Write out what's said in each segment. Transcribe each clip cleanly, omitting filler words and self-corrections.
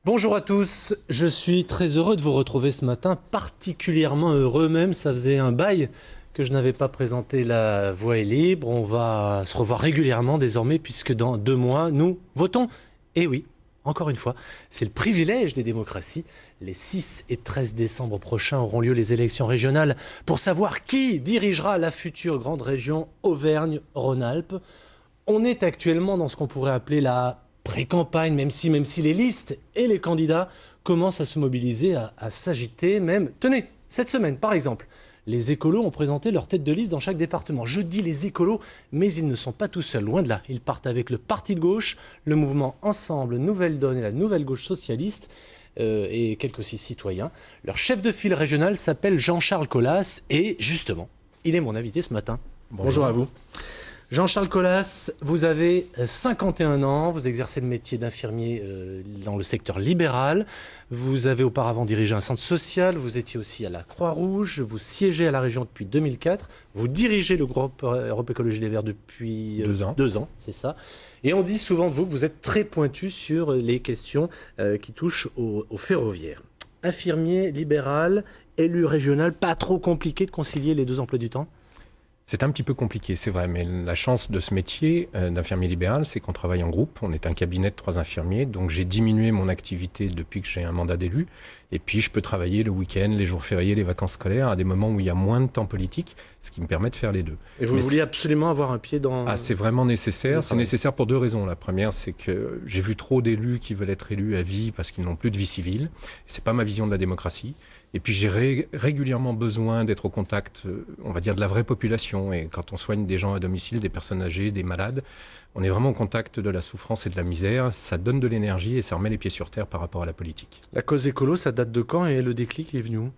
Bonjour à tous, je suis très heureux de vous retrouver ce matin, particulièrement heureux même, ça faisait un bail que je n'avais pas présenté La Voix est libre. On va se revoir régulièrement désormais puisque dans 2 mois, nous votons. Et oui, encore une fois, c'est le privilège des démocraties. Les 6 et 13 décembre prochains auront lieu les élections régionales pour savoir qui dirigera la future grande région Auvergne-Rhône-Alpes. On est actuellement dans ce qu'on pourrait appeler la pré-campagne, même si les listes et les candidats commencent à se mobiliser, à s'agiter même. Tenez, cette semaine par exemple, les écolos ont présenté leur tête de liste dans chaque département. Je dis les écolos, mais ils ne sont pas tout seuls, loin de là. Ils partent avec le parti de gauche, le mouvement Ensemble, Nouvelle Donne et la Nouvelle Gauche Socialiste, et quelques aussi citoyens. Leur chef de file régional s'appelle Jean-Charles Colas, et justement, il est mon invité ce matin. Bonjour à vous. Jean-Charles Colas, vous avez 51 ans, vous exercez le métier d'infirmier dans le secteur libéral. Vous avez auparavant dirigé un centre social, vous étiez aussi à la Croix-Rouge, vous siégez à la région depuis 2004, vous dirigez le groupe Europe Écologie Les Verts depuis 2 ans, c'est ça. Et on dit souvent de vous que vous êtes très pointu sur les questions qui touchent au ferroviaire. Infirmier libéral, élu régional, pas trop compliqué de concilier les 2 emplois du temps ? C'est un petit peu compliqué, c'est vrai, mais la chance de ce métier d'infirmier libéral, c'est qu'on travaille en groupe. On est un cabinet de 3 infirmiers, donc j'ai diminué mon activité depuis que j'ai un mandat d'élu. Et puis, je peux travailler le week-end, les jours fériés, les vacances scolaires, à des moments où il y a moins de temps politique, ce qui me permet de faire les deux. Et vous vouliez absolument avoir un pied dans... Ah, c'est vraiment nécessaire. C'est nécessaire pour 2 raisons. La première, c'est que j'ai vu trop d'élus qui veulent être élus à vie parce qu'ils n'ont plus de vie civile. C'est pas ma vision de la démocratie. Et puis, j'ai régulièrement besoin d'être au contact, on va dire, de la vraie population. Et quand on soigne des gens à domicile, des personnes âgées, des malades, on est vraiment au contact de la souffrance et de la misère. Ça donne de l'énergie et ça remet les pieds sur terre par rapport à la politique. La cause écolo, ça date de quand et le déclic est venu où ?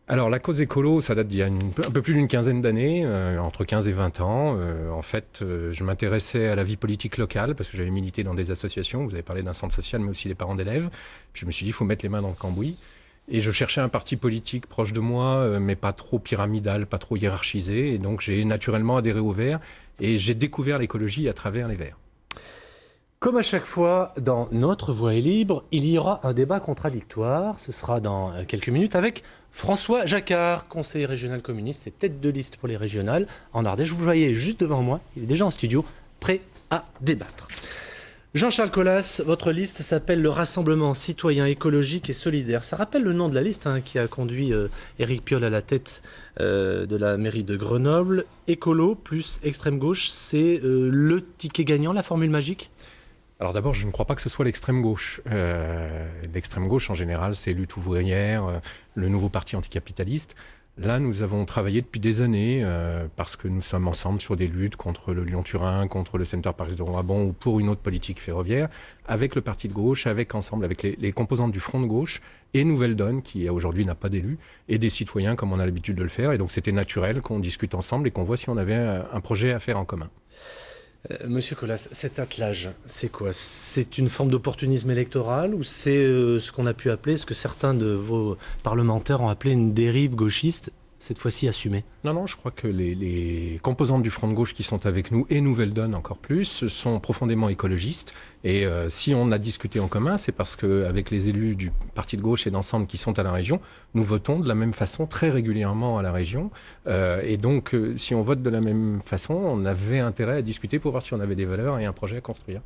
Alors, la cause écolo, ça date d'il y a un peu plus d'une quinzaine d'années, entre 15 et 20 ans. En fait, je m'intéressais à la vie politique locale parce que j'avais milité dans des associations. Vous avez parlé d'un centre social, mais aussi des parents d'élèves. Puis je me suis dit, il faut mettre les mains dans le cambouis. Et je cherchais un parti politique proche de moi, mais pas trop pyramidal, pas trop hiérarchisé. Et donc, j'ai naturellement adhéré aux Verts et j'ai découvert l'écologie à travers les Verts. Comme à chaque fois, dans Notre Voix est libre, il y aura un débat contradictoire. Ce sera dans quelques minutes avec François Jacquard, conseiller régional communiste et tête de liste pour les régionales en Ardèche. Vous le voyez juste devant moi, il est déjà en studio, prêt à débattre. Jean-Charles Colas, votre liste s'appelle le Rassemblement citoyen écologique et solidaire. Ça rappelle le nom de la liste qui a conduit Éric Piolle à la tête de la mairie de Grenoble. Écolo plus extrême gauche, c'est le ticket gagnant, la formule magique ? Alors d'abord, je ne crois pas que ce soit l'extrême gauche. L'extrême gauche, en général, c'est Lutte ouvrière, le nouveau parti anticapitaliste. Là, nous avons travaillé depuis des années parce que nous sommes ensemble sur des luttes contre le Lyon-Turin, contre le Center Parcs de Brabant ou pour une autre politique ferroviaire, avec le parti de gauche, avec les composantes du Front de gauche et Nouvelle Donne, qui aujourd'hui n'a pas d'élu, et des citoyens comme on a l'habitude de le faire. Et donc c'était naturel qu'on discute ensemble et qu'on voit si on avait un projet à faire en commun. Monsieur Colas, cet attelage, c'est quoi ? C'est une forme d'opportunisme électoral ou c'est ce qu'on a pu appeler, ce que certains de vos parlementaires ont appelé une dérive gauchiste, cette fois-ci assumée ? Non, je crois que les composantes du Front de gauche qui sont avec nous, et Nouvelle Donne encore plus, sont profondément écologistes. Et si on a discuté en commun, c'est parce qu'avec les élus du parti de gauche et d'ensemble qui sont à la région, nous votons de la même façon très régulièrement à la région. Et donc, si on vote de la même façon, on avait intérêt à discuter pour voir si on avait des valeurs et un projet à construire.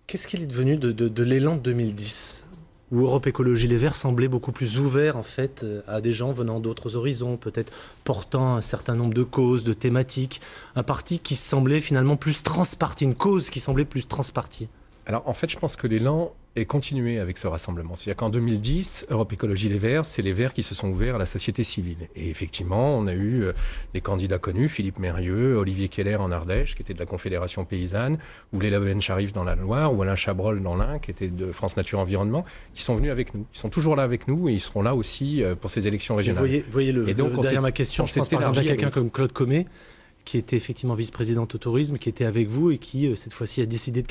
Qu'est-ce qu'il est devenu de l'élan de 2010 ? Où Europe Écologie Les Verts semblait beaucoup plus ouvert en fait à des gens venant d'autres horizons, peut-être portant un certain nombre de causes, de thématiques, un parti qui semblait finalement plus transparti, une cause qui semblait plus transpartie. Alors en fait, je pense que l'élan est continué avec ce rassemblement. C'est-à-dire qu'en 2010, Europe Écologie Les Verts, c'est les Verts qui se sont ouverts à la société civile. Et effectivement, on a eu des candidats connus, Philippe Mérieux, Olivier Keller en Ardèche, qui était de la Confédération Paysanne, ou Léla Ben-Sharif dans la Loire, ou Alain Chabrol dans l'Ain, qui était de France Nature Environnement, qui sont venus avec nous. Ils sont toujours là avec nous et ils seront là aussi pour ces élections régionales. Vous voyez derrière ma question, je pense par exemple à quelqu'un comme Claude Comet, qui était effectivement vice-présidente au tourisme, qui était avec vous et qui, cette fois-ci, a décidé de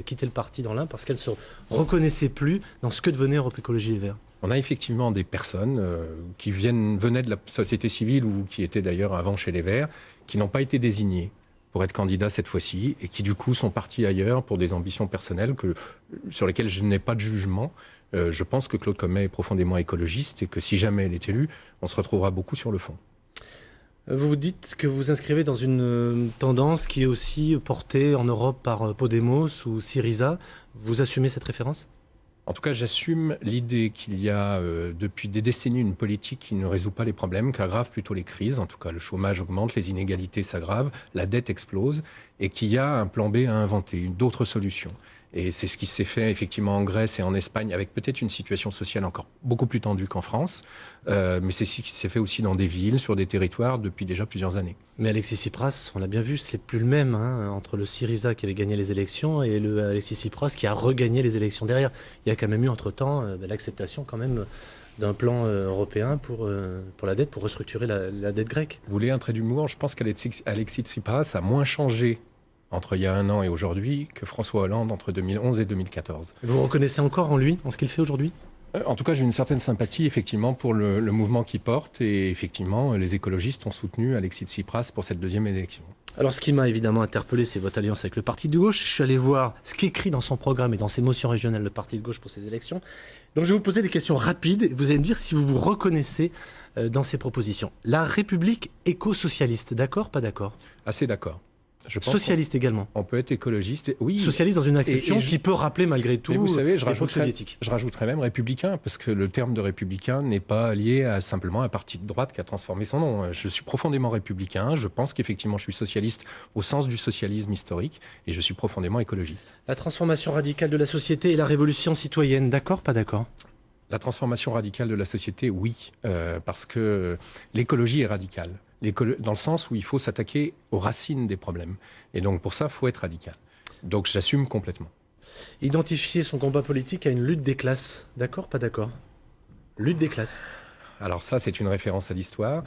quitter le parti dans l'Ain parce qu'elle ne se reconnaissait plus dans ce que devenait Europe Écologie Les Verts. On a effectivement des personnes qui venaient de la société civile ou qui étaient d'ailleurs avant chez les Verts, qui n'ont pas été désignées pour être candidats cette fois-ci et qui du coup sont partis ailleurs pour des ambitions personnelles sur lesquelles je n'ai pas de jugement. Je pense que Claude Commet est profondément écologiste et que si jamais elle est élue, on se retrouvera beaucoup sur le fond. Vous vous dites que vous vous inscrivez dans une tendance qui est aussi portée en Europe par Podemos ou Syriza. Vous assumez cette référence ? En tout cas, j'assume l'idée qu'il y a depuis des décennies une politique qui ne résout pas les problèmes, qui aggrave plutôt les crises. En tout cas, le chômage augmente, les inégalités s'aggravent, la dette explose et qu'il y a un plan B à inventer, d'autres solutions. Et c'est ce qui s'est fait effectivement en Grèce et en Espagne, avec peut-être une situation sociale encore beaucoup plus tendue qu'en France. Mais c'est ce qui s'est fait aussi dans des villes, sur des territoires, depuis déjà plusieurs années. Mais Alexis Tsipras, on l'a bien vu, c'est plus le même entre le Syriza qui avait gagné les élections et le Alexis Tsipras qui a regagné les élections derrière. Il y a quand même eu entre-temps l'acceptation quand même d'un plan européen pour la dette, pour restructurer la dette grecque. Vous voulez un trait d'humour ? Je pense qu'Alexis Tsipras a moins changé entre il y a 1 an et aujourd'hui que François Hollande entre 2011 et 2014. Vous reconnaissez encore en lui, en ce qu'il fait aujourd'hui ? En tout cas, j'ai une certaine sympathie effectivement pour le mouvement qu'il porte et effectivement, les écologistes ont soutenu Alexis Tsipras pour cette deuxième élection. Alors, ce qui m'a évidemment interpellé, c'est votre alliance avec le Parti de gauche. Je suis allé voir ce qu'écrit dans son programme et dans ses motions régionales le Parti de gauche pour ces élections. Donc, je vais vous poser des questions rapides. Vous allez me dire si vous vous reconnaissez dans ces propositions. La République éco-socialiste, d'accord, pas d'accord ? Assez d'accord. Socialiste également. On peut être écologiste. Oui. Socialiste dans une acception qui peut rappeler malgré tout vous savez, je rajouterais même républicain, parce que le terme de républicain n'est pas lié à simplement un parti de droite qui a transformé son nom. Je suis profondément républicain. Je pense qu'effectivement, je suis socialiste au sens du socialisme historique et je suis profondément écologiste. La transformation radicale de la société et la révolution citoyenne, d'accord, pas d'accord ? La transformation radicale de la société, oui, parce que l'écologie est radicale. Dans le sens où il faut s'attaquer aux racines des problèmes. Et donc pour ça, il faut être radical. Donc j'assume complètement. Identifier son combat politique à une lutte des classes, d'accord, pas d'accord ? Lutte des classes. Alors ça, c'est une référence à l'histoire.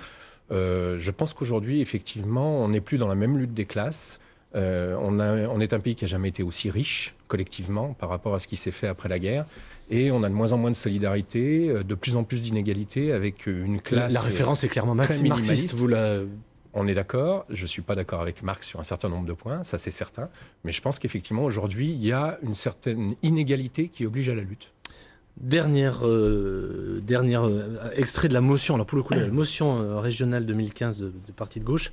Je pense qu'aujourd'hui, effectivement, on n'est plus dans la même lutte des classes. On est un pays qui n'a jamais été aussi riche collectivement par rapport à ce qui s'est fait après la guerre. Et on a de moins en moins de solidarité, de plus en plus d'inégalités avec une classe. La référence est clairement marxiste. On est d'accord. Je ne suis pas d'accord avec Marx sur un certain nombre de points, ça c'est certain. Mais je pense qu'effectivement aujourd'hui, il y a une certaine inégalité qui oblige à la lutte. Dernier extrait de la motion. Alors pour le coup, la motion régionale 2015 du Parti de gauche.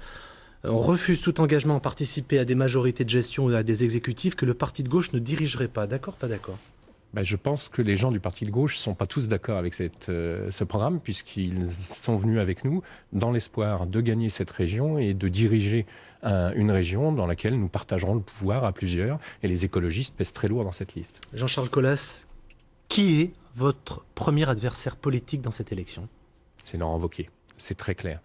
On refuse tout engagement à participer à des majorités de gestion ou à des exécutifs que le Parti de gauche ne dirigerait pas. D'accord, pas d'accord ? Je pense que les gens du Parti de gauche ne sont pas tous d'accord avec ce programme, puisqu'ils sont venus avec nous dans l'espoir de gagner cette région et de diriger une région dans laquelle nous partagerons le pouvoir à plusieurs. Et les écologistes pèsent très lourd dans cette liste. Jean-Charles Colas, qui est votre premier adversaire politique dans cette élection ? C'est Laurent Wauquiez, c'est très clair.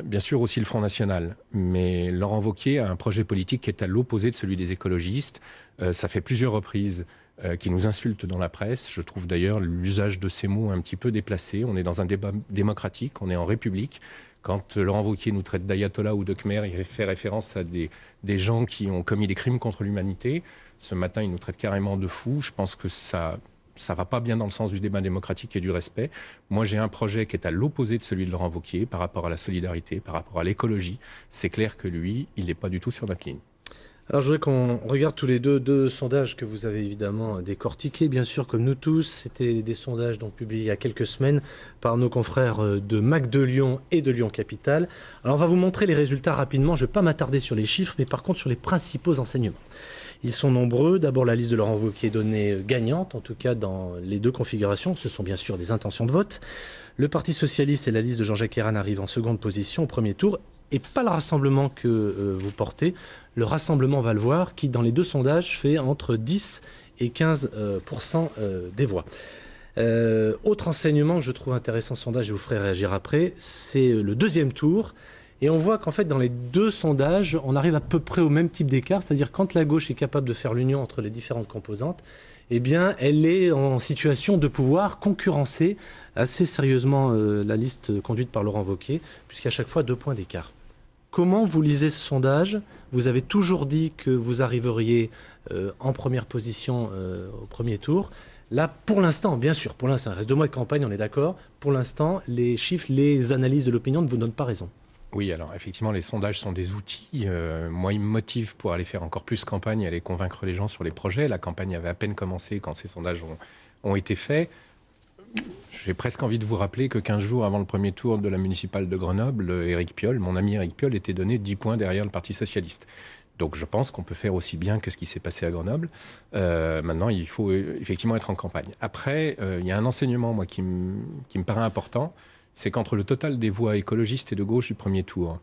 Bien sûr aussi le Front National, mais Laurent Wauquiez a un projet politique qui est à l'opposé de celui des écologistes. Ça fait plusieurs reprises qui nous insultent dans la presse. Je trouve d'ailleurs l'usage de ces mots un petit peu déplacé. On est dans un débat démocratique, on est en République. Quand Laurent Wauquiez nous traite d'ayatollah ou de khmer, il fait référence à des gens qui ont commis des crimes contre l'humanité. Ce matin, il nous traite carrément de fous. Je pense que ça va pas bien dans le sens du débat démocratique et du respect. Moi, j'ai un projet qui est à l'opposé de celui de Laurent Wauquiez par rapport à la solidarité, par rapport à l'écologie. C'est clair que lui, il n'est pas du tout sur notre ligne. Alors, je voudrais qu'on regarde tous les deux sondages que vous avez évidemment décortiqués, bien sûr, comme nous tous. C'était des sondages donc publiés il y a quelques semaines par nos confrères de MAC de Lyon et de Lyon Capitale. Alors, on va vous montrer les résultats rapidement. Je ne vais pas m'attarder sur les chiffres, mais par contre sur les principaux enseignements. Ils sont nombreux. D'abord, la liste de Laurent Wauquiez est donnée gagnante, en tout cas dans les deux configurations. Ce sont bien sûr des intentions de vote. Le Parti socialiste et la liste de Jean-Jacques Ayrault arrivent en seconde position au premier tour. Et pas le rassemblement que vous portez. Le rassemblement, on va le voir, qui dans les deux sondages fait entre 10 et 15% des voix. Autre enseignement que je trouve intéressant, sondage, je vous ferai réagir après, c'est le deuxième tour. Et on voit qu'en fait, dans les deux sondages, on arrive à peu près au même type d'écart, c'est-à-dire quand la gauche est capable de faire l'union entre les différentes composantes, eh bien, elle est en situation de pouvoir concurrencer assez sérieusement la liste conduite par Laurent Wauquiez, puisqu'à chaque fois 2 points d'écart. Comment vous lisez ce sondage ? Vous avez toujours dit que vous arriveriez en première position au premier tour. Là, pour l'instant, bien sûr, pour l'instant, il reste 2 mois de campagne, on est d'accord. Pour l'instant, les chiffres, les analyses de l'opinion ne vous donnent pas raison. Oui, alors effectivement, les sondages sont des outils. Moi, ils me motivent pour aller faire encore plus campagne et aller convaincre les gens sur les projets. La campagne avait à peine commencé quand ces sondages ont été faits. J'ai presque envie de vous rappeler que 15 jours avant le premier tour de la municipale de Grenoble, Éric Piolle, mon ami Éric Piolle, était donné 10 points derrière le Parti socialiste. Donc je pense qu'on peut faire aussi bien que ce qui s'est passé à Grenoble. Maintenant, il faut effectivement être en campagne. Après, il y a un enseignement moi, qui me paraît important, c'est qu'entre le total des voix écologistes et de gauche du premier tour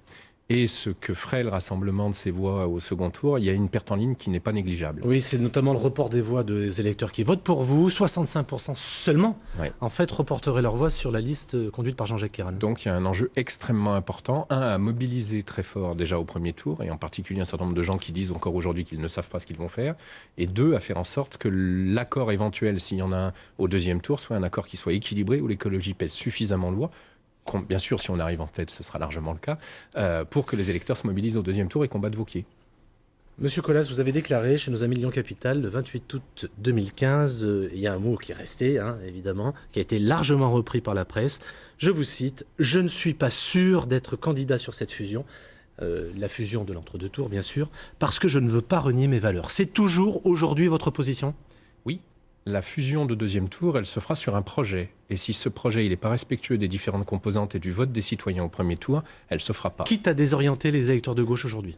et ce que ferait le rassemblement de ces voix au second tour, il y a une perte en ligne qui n'est pas négligeable. Oui, c'est notamment le report des voix des électeurs qui votent pour vous. 65% seulement, en fait, reporteraient leurs voix sur la liste conduite par Jean-Jacques Kérane. Donc il y a un enjeu extrêmement important. Un, à mobiliser très fort déjà au premier tour, et en particulier un certain nombre de gens qui disent encore aujourd'hui qu'ils ne savent pas ce qu'ils vont faire. Et deux, à faire en sorte que l'accord éventuel, s'il y en a un au deuxième tour, soit un accord qui soit équilibré, où l'écologie pèse suffisamment lourd. Bien sûr, si on arrive en tête, ce sera largement le cas, pour que les électeurs se mobilisent au deuxième tour et combattent Wauquiez. Monsieur Colas, vous avez déclaré chez nos amis Lyon Capital le 28 août 2015, il y a un mot qui est resté, évidemment, qui a été largement repris par la presse. Je vous cite, « Je ne suis pas sûr d'être candidat sur cette fusion ». La fusion de l'entre-deux tours, bien sûr, parce que je ne veux pas renier mes valeurs. C'est toujours aujourd'hui votre position ? Oui. La fusion de deuxième tour, elle se fera sur un projet. Et si ce projet il n'est pas respectueux des différentes composantes et du vote des citoyens au premier tour, elle ne se fera pas. Quitte à désorienter les électeurs de gauche aujourd'hui ?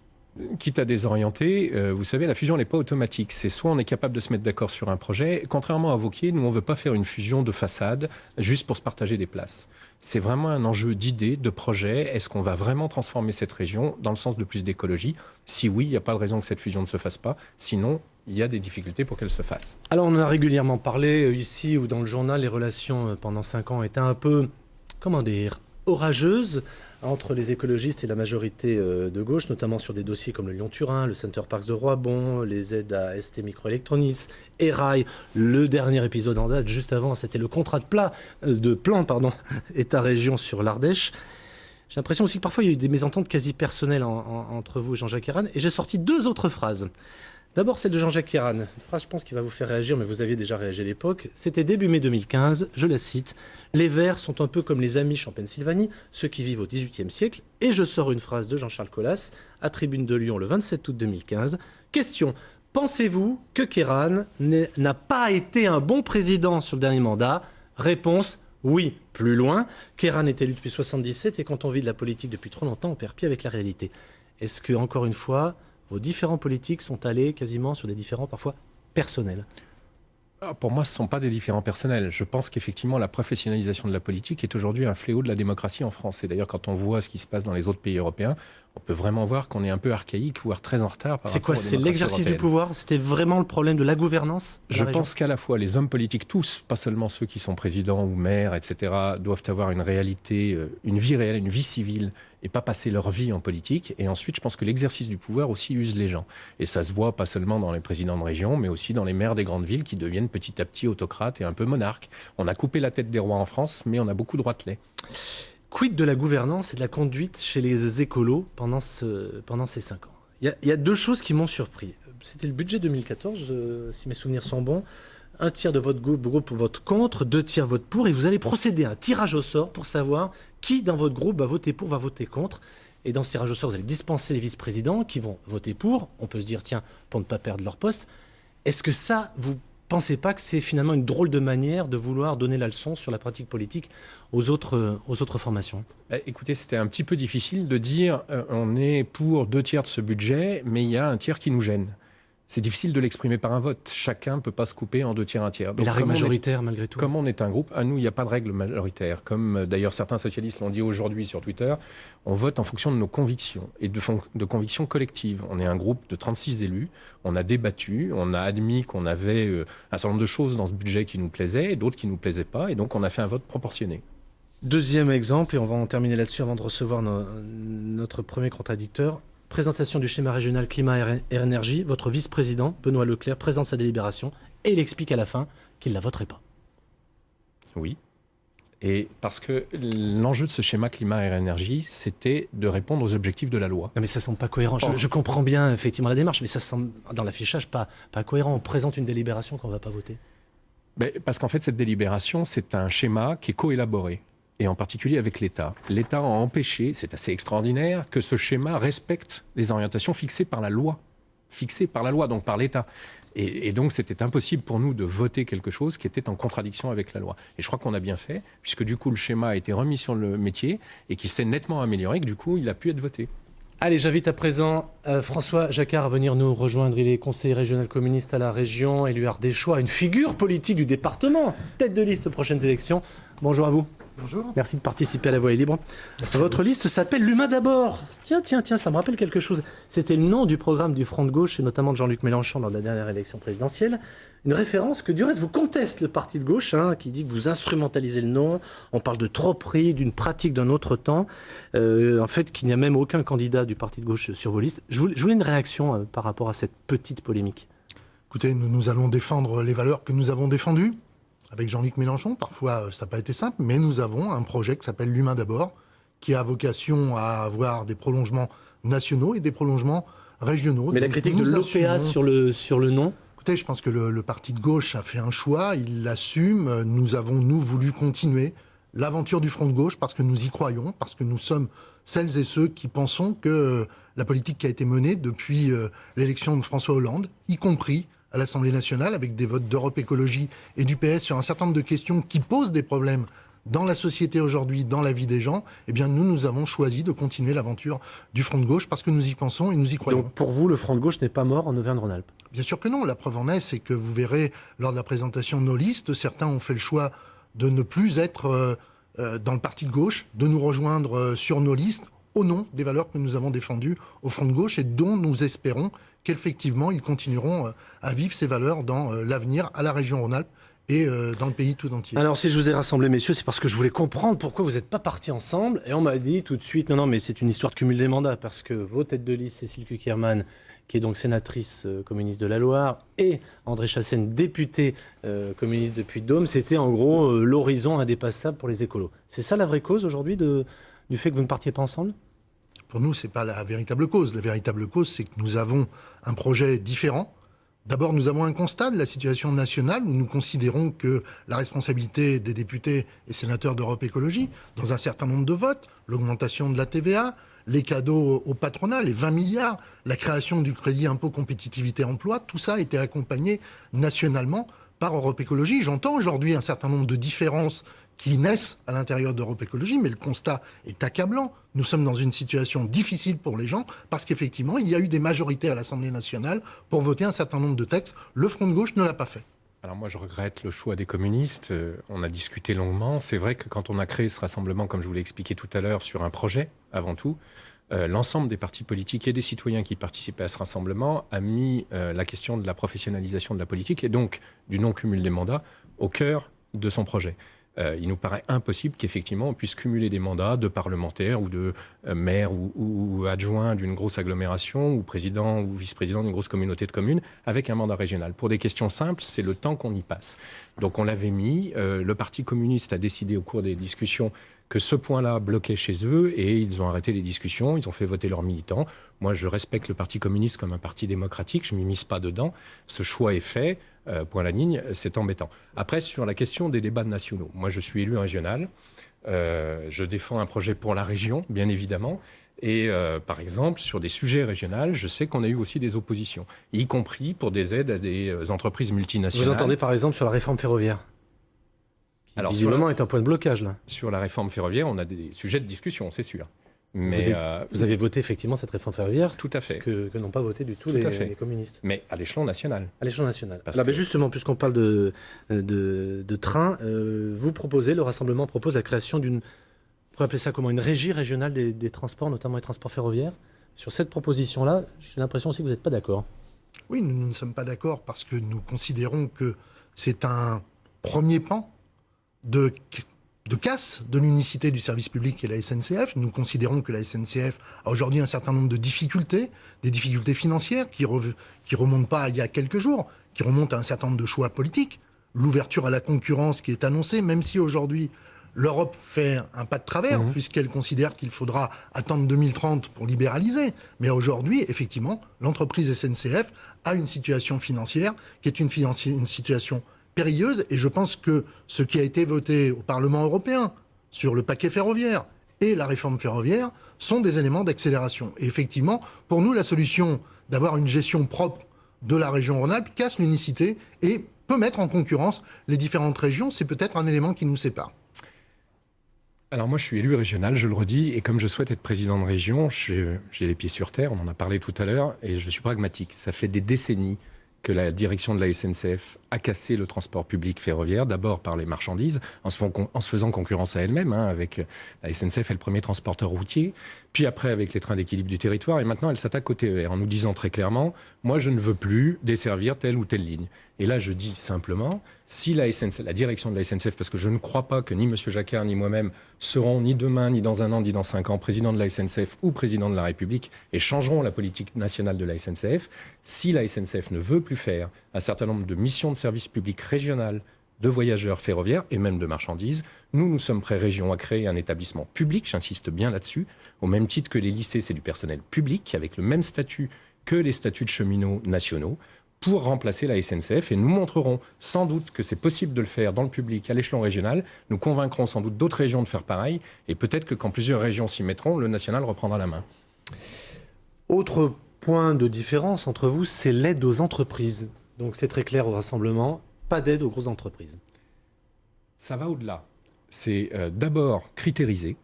Quitte à désorienter, vous savez, la fusion n'est pas automatique. C'est soit on est capable de se mettre d'accord sur un projet. Contrairement à Wauquiez, nous, on ne veut pas faire une fusion de façade juste pour se partager des places. C'est vraiment un enjeu d'idées, de projet. Est-ce qu'on va vraiment transformer cette région dans le sens de plus d'écologie ? Si oui, il n'y a pas de raison que cette fusion ne se fasse pas. Sinon, il y a des difficultés pour qu'elle se fasse. Alors, on en a régulièrement parlé ici ou dans le journal. Les relations pendant 5 ans étaient un peu, comment dire, orageuses entre les écologistes et la majorité de gauche, notamment sur des dossiers comme le Lyon-Turin, le Center Parcs de Roibon, les aides à ST Microelectronics, Erail. Le dernier épisode en date, juste avant, c'était le contrat de plan État-région sur l'Ardèche. J'ai l'impression aussi que parfois il y a eu des mésententes quasi personnelles entre vous et Jean-Jacques Kérane. Et j'ai sorti 2 autres phrases. D'abord, celle de Jean-Jacques Kérane. Une phrase, je pense, qui va vous faire réagir, mais vous aviez déjà réagi à l'époque. C'était début mai 2015, je la cite. « Les Verts sont un peu comme les Amish en Pennsylvanie, ceux qui vivent au XVIIIe siècle. » Et je sors une phrase de Jean-Charles Colas, à Tribune de Lyon, le 27 août 2015. Question. Pensez-vous que Kérane n'a pas été un bon président sur le dernier mandat ? Réponse. Oui. Plus loin. Kérane est élu depuis 1977 et quand on vit de la politique depuis trop longtemps, on perd pied avec la réalité. Est-ce que, encore une fois, vos différents politiques sont allés quasiment sur des différends parfois personnels ? Pour moi, ce ne sont pas des différends personnels. Je pense qu'effectivement, la professionnalisation de la politique est aujourd'hui un fléau de la démocratie en France. Et d'ailleurs, quand on voit ce qui se passe dans les autres pays européens, on peut vraiment voir qu'on est un peu archaïque, voire très en retard par rapport aux démocraties européennes. C'est quoi ? C'est l'exercice du pouvoir ? C'était vraiment le problème de la gouvernance ? Je pense qu'à la fois, les hommes politiques, tous, pas seulement ceux qui sont présidents ou maires, etc., doivent avoir une réalité, une vie réelle, une vie civile, et pas passer leur vie en politique. Et ensuite, je pense que l'exercice du pouvoir aussi use les gens. Et ça se voit pas seulement dans les présidents de région, mais aussi dans les maires des grandes villes qui deviennent petit à petit autocrates et un peu monarques. On a coupé la tête des rois en France, mais on a beaucoup de roitelets. Quid de la gouvernance et de la conduite chez les écolos pendant ces 5 ans ? Il y a 2 choses qui m'ont surpris. C'était le budget 2014, si mes souvenirs sont bons. 1 tiers de votre groupe vote contre, 2 tiers votent pour, et vous allez procéder à un tirage au sort pour savoir qui dans votre groupe va voter pour, va voter contre. Et dans ce tirage au sort, vous allez dispenser les vice-présidents qui vont voter pour. On peut se dire, tiens, pour ne pas perdre leur poste. Est-ce que ça, vous pensez pas que c'est finalement une drôle de manière de vouloir donner la leçon sur la pratique politique aux autres formations ? Écoutez, c'était un petit peu difficile de dire on est pour 2 tiers de ce budget, mais il y a 1 tiers qui nous gêne. C'est difficile de l'exprimer par un vote. Chacun ne peut pas se couper en 2 tiers, 1 tiers. Donc, mais la règle majoritaire, malgré tout. Comme on est un groupe, à nous, il n'y a pas de règle majoritaire. Comme d'ailleurs certains socialistes l'ont dit aujourd'hui sur Twitter, on vote en fonction de nos convictions et de convictions collectives. On est un groupe de 36 élus. On a débattu, on a admis qu'on avait un certain nombre de choses dans ce budget qui nous plaisaient et d'autres qui ne nous plaisaient pas. Et donc, on a fait un vote proportionné. Deuxième exemple, et on va en terminer là-dessus avant de recevoir notre premier contradicteur. Présentation du schéma régional climat et énergie. Votre vice-président, Benoît Leclerc, présente sa délibération et il explique à la fin qu'il ne la voterait pas. Oui. Et parce que l'enjeu de ce schéma climat et énergie, c'était de répondre aux objectifs de la loi. Non mais ça ne semble pas cohérent. Je comprends bien effectivement la démarche, mais ça semble dans l'affichage pas cohérent. On présente une délibération qu'on ne va pas voter. Parce qu'en fait, cette délibération, c'est un schéma qui est co-élaboré, et en particulier avec l'État. L'État a empêché, c'est assez extraordinaire, que ce schéma respecte les orientations fixées par la loi, donc par l'État. Et donc, c'était impossible pour nous de voter quelque chose qui était en contradiction avec la loi. Et je crois qu'on a bien fait, puisque du coup, le schéma a été remis sur le métier et qu'il s'est nettement amélioré, que du coup, il a pu être voté. Allez, j'invite à présent François Jacquard à venir nous rejoindre. Il est conseiller régional communiste à la région, élu ardéchois, une figure politique du département, tête de liste aux prochaines élections. Bonjour à vous. Bonjour. Merci de participer à La Voix est libre. Votre liste s'appelle l'Humain d'abord. Tiens, ça me rappelle quelque chose. C'était le nom du programme du Front de gauche, et notamment de Jean-Luc Mélenchon lors de la dernière élection présidentielle. Une référence que du reste vous conteste le parti de gauche, qui dit que vous instrumentalisez le nom. On parle de tromperie, d'une pratique d'un autre temps. En fait, qu'il n'y a même aucun candidat du parti de gauche sur vos listes. Je voulais une réaction par rapport à cette petite polémique. Écoutez, nous allons défendre les valeurs que nous avons défendues avec Jean-Luc Mélenchon. Parfois, ça n'a pas été simple, mais nous avons un projet qui s'appelle l'Humain d'abord, qui a vocation à avoir des prolongements nationaux et des prolongements régionaux. Mais la critique de l'OPA sur le nom. Écoutez, je pense que le parti de gauche a fait un choix, il l'assume. Nous avons, voulu continuer l'aventure du Front de gauche parce que nous y croyons, parce que nous sommes celles et ceux qui pensons que la politique qui a été menée depuis l'élection de François Hollande, y compris à l'Assemblée nationale, avec des votes d'Europe Écologie et du PS sur un certain nombre de questions qui posent des problèmes dans la société aujourd'hui, dans la vie des gens, eh bien nous avons choisi de continuer l'aventure du Front de gauche parce que nous y pensons et nous y croyons. Donc pour vous, le Front de gauche n'est pas mort en Auvergne-Rhône-Alpes? Bien sûr que non. La preuve en est, c'est que vous verrez, lors de la présentation de nos listes, certains ont fait le choix de ne plus être dans le parti de gauche, de nous rejoindre sur nos listes au nom des valeurs que nous avons défendues au Front de gauche et dont nous espérons qu'effectivement, ils continueront à vivre ces valeurs dans l'avenir à la région Rhône-Alpes et dans le pays tout entier. Alors, si je vous ai rassemblés, messieurs, c'est parce que je voulais comprendre pourquoi vous n'êtes pas partis ensemble. Et on m'a dit tout de suite, non, mais c'est une histoire de cumul des mandats, parce que vos têtes de liste, Cécile Cukierman, qui est donc sénatrice communiste de la Loire, et André Chassaigne, député communiste de Puy-de-Dôme, c'était en gros l'horizon indépassable pour les écolos. C'est ça la vraie cause aujourd'hui du fait que vous ne partiez pas ensemble ? Pour nous, ce n'est pas la véritable cause. La véritable cause, c'est que nous avons un projet différent. D'abord, nous avons un constat de la situation nationale où nous considérons que la responsabilité des députés et sénateurs d'Europe Écologie, dans un certain nombre de votes, l'augmentation de la TVA, les cadeaux au patronat, les 20 milliards, la création du crédit impôt compétitivité emploi, tout ça a été accompagné nationalement par Europe Écologie. J'entends aujourd'hui un certain nombre de différences qui naissent à l'intérieur d'Europe Écologie, mais le constat est accablant. Nous sommes dans une situation difficile pour les gens parce qu'effectivement, il y a eu des majorités à l'Assemblée nationale pour voter un certain nombre de textes. Le Front de gauche ne l'a pas fait. Alors moi, je regrette le choix des communistes. On a discuté longuement. C'est vrai que quand on a créé ce rassemblement, comme je vous l'ai expliqué tout à l'heure, sur un projet, avant tout, l'ensemble des partis politiques et des citoyens qui participaient à ce rassemblement a mis la question de la professionnalisation de la politique et donc du non-cumul des mandats au cœur de son projet. Il nous paraît impossible qu'effectivement on puisse cumuler des mandats de parlementaires ou de maire ou adjoint d'une grosse agglomération ou président ou vice-président d'une grosse communauté de communes avec un mandat régional. Pour des questions simples, c'est le temps qu'on y passe. Donc on l'avait mis, le Parti communiste a décidé au cours des discussions que ce point-là bloquait chez eux et ils ont arrêté les discussions, ils ont fait voter leurs militants. Moi, je respecte le Parti communiste comme un parti démocratique, je ne m'immisce pas dedans. Ce choix est fait, point à la ligne, c'est embêtant. Après, sur la question des débats nationaux, moi je suis élu régional, je défends un projet pour la région, bien évidemment. Et par exemple, sur des sujets régionaux, je sais qu'on a eu aussi des oppositions, y compris pour des aides à des entreprises multinationales. Vous entendez par exemple sur la réforme ferroviaire ? Alors, visiblement, est un point de blocage, là. Sur la réforme ferroviaire, on a des sujets de discussion, c'est sûr. Mais vous avez voté effectivement cette réforme ferroviaire, tout à fait, que n'ont pas voté du tout les communistes. Mais à l'échelon national. À l'échelon national. Mais justement, puisqu'on parle de train, vous proposez, le rassemblement propose la création d'une, on pourrait appeler ça comment, une régie régionale des transports, notamment les transports ferroviaires. Sur cette proposition-là, j'ai l'impression aussi que vous n'êtes pas d'accord. Oui, nous ne sommes pas d'accord parce que nous considérons que c'est un premier pan de casse de l'unicité du service public qui est la SNCF. Nous considérons que la SNCF a aujourd'hui un certain nombre de difficultés, des difficultés financières qui remontent pas à il y a quelques jours, qui remontent à un certain nombre de choix politiques. L'ouverture à la concurrence qui est annoncée, même si aujourd'hui l'Europe fait un pas de travers, puisqu'elle considère qu'il faudra attendre 2030 pour libéraliser. Mais aujourd'hui, effectivement, l'entreprise SNCF a une situation financière qui est une situation périlleuse. Et je pense que ce qui a été voté au Parlement européen sur le paquet ferroviaire et la réforme ferroviaire sont des éléments d'accélération. Et effectivement, pour nous, la solution d'avoir une gestion propre de la région Rhône-Alpes casse l'unicité et peut mettre en concurrence les différentes régions. C'est peut-être un élément qui nous sépare. Alors moi, je suis élu régional, je le redis, et comme je souhaite être président de région, j'ai les pieds sur terre, on en a parlé tout à l'heure, et je suis pragmatique. Ça fait des décennies que la direction de la SNCF a cassé le transport public ferroviaire, d'abord par les marchandises, en se faisant concurrence à elle-même, avec la SNCF est le premier transporteur routier, puis après avec les trains d'équilibre du territoire, et maintenant elle s'attaque au TER en nous disant très clairement, moi je ne veux plus desservir telle ou telle ligne. Et là je dis simplement, si la direction de la SNCF, parce que je ne crois pas que ni M. Jacquard ni moi-même seront ni demain, ni dans 1 an, ni dans 5 ans président de la SNCF ou président de la République et changeront la politique nationale de la SNCF, si la SNCF ne veut plus faire un certain nombre de missions de service public régional de voyageurs ferroviaires et même de marchandises, nous sommes prêts, région, à créer un établissement public, j'insiste bien là-dessus, au même titre que les lycées, c'est du personnel public, avec le même statut que les statuts de cheminots nationaux, pour remplacer la SNCF, et nous montrerons sans doute que c'est possible de le faire dans le public à l'échelon régional. Nous convaincrons sans doute d'autres régions de faire pareil, et peut-être que quand plusieurs régions s'y mettront, le national reprendra la main. Autre point de différence entre vous, c'est l'aide aux entreprises. Donc c'est très clair au rassemblement, pas d'aide aux grosses entreprises. Ça va au-delà. C'est d'abord critériser,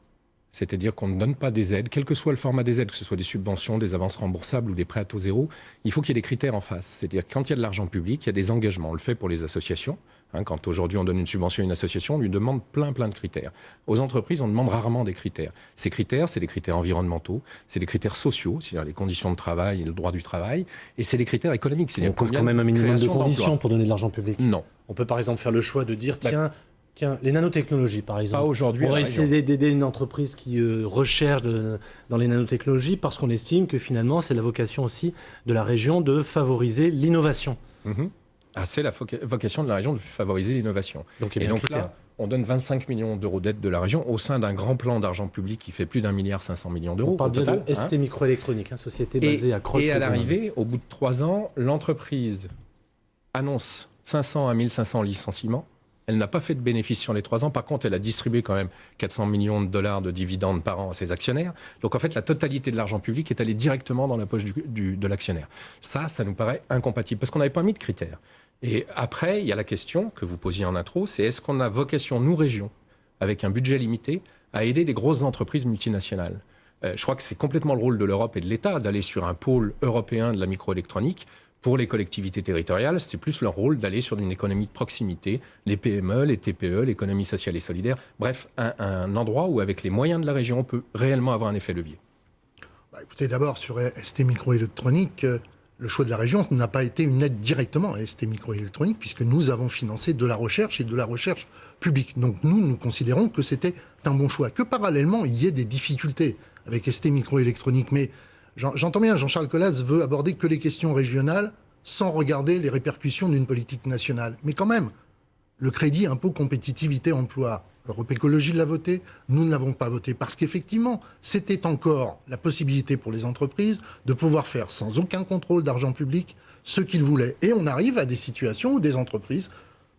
c'est-à-dire qu'on ne donne pas des aides, quel que soit le format des aides, que ce soit des subventions, des avances remboursables ou des prêts à taux zéro, il faut qu'il y ait des critères en face. C'est-à-dire que quand il y a de l'argent public, il y a des engagements. On le fait pour les associations. Quand aujourd'hui on donne une subvention à une association, on lui demande plein de critères. Aux entreprises, on demande rarement des critères. Ces critères, c'est des critères environnementaux, c'est des critères sociaux, c'est-à-dire les conditions de travail et le droit du travail, et c'est des critères économiques. On pose quand même un minimum de conditions d'emplois pour donner de l'argent public. Non. On peut par exemple faire le choix de dire, tiens, les nanotechnologies, par exemple. Pas aujourd'hui. On va essayer d'aider une entreprise qui recherche dans les nanotechnologies parce qu'on estime que finalement, c'est la vocation aussi de la région de favoriser l'innovation. C'est la vocation de la région de favoriser l'innovation. Donc, et donc là, on donne 25 millions d'euros d'aide de la région au sein d'un grand plan d'argent public qui fait plus d'1,5 milliard d'euros. On parle bien de ST Microélectronique, société basée à Crolles. Et à l'arrivée, au bout de 3 ans, l'entreprise annonce 500 à 1500 licenciements. Elle n'a pas fait de bénéfice sur les 3 ans. Par contre, elle a distribué quand même 400 millions de dollars de dividendes par an à ses actionnaires. Donc en fait, la totalité de l'argent public est allée directement dans la poche de l'actionnaire. Ça nous paraît incompatible parce qu'on n'avait pas mis de critères. Et après, il y a la question que vous posiez en intro, c'est est-ce qu'on a vocation, nous, régions, avec un budget limité, à aider des grosses entreprises multinationales ? Je crois que c'est complètement le rôle de l'Europe et de l'État d'aller sur un pôle européen de la microélectronique. Pour les collectivités territoriales, c'est plus leur rôle d'aller sur une économie de proximité, les PME, les TPE, l'économie sociale et solidaire. Bref, un endroit où, avec les moyens de la région, on peut réellement avoir un effet levier. Écoutez, d'abord, sur ST Microélectronique, le choix de la région n'a pas été une aide directement à ST Microélectronique, puisque nous avons financé de la recherche et de la recherche publique. Donc nous considérons que c'était un bon choix. Que parallèlement, il y ait des difficultés avec ST Microélectronique, mais j'entends bien, Jean-Charles Colas veut aborder que les questions régionales sans regarder les répercussions d'une politique nationale. Mais quand même, le crédit impôt compétitivité emploi, Europe Écologie l'a voté, nous ne l'avons pas voté parce qu'effectivement, c'était encore la possibilité pour les entreprises de pouvoir faire sans aucun contrôle d'argent public ce qu'ils voulaient. Et on arrive à des situations où des entreprises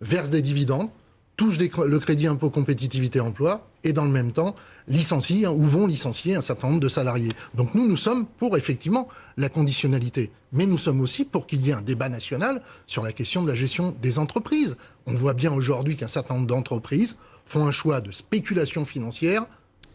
versent des dividendes, touchent le crédit impôt compétitivité emploi et dans le même temps licencient ou vont licencier un certain nombre de salariés. Donc nous sommes pour effectivement la conditionnalité. Mais nous sommes aussi pour qu'il y ait un débat national sur la question de la gestion des entreprises. On voit bien aujourd'hui qu'un certain nombre d'entreprises font un choix de spéculation financière,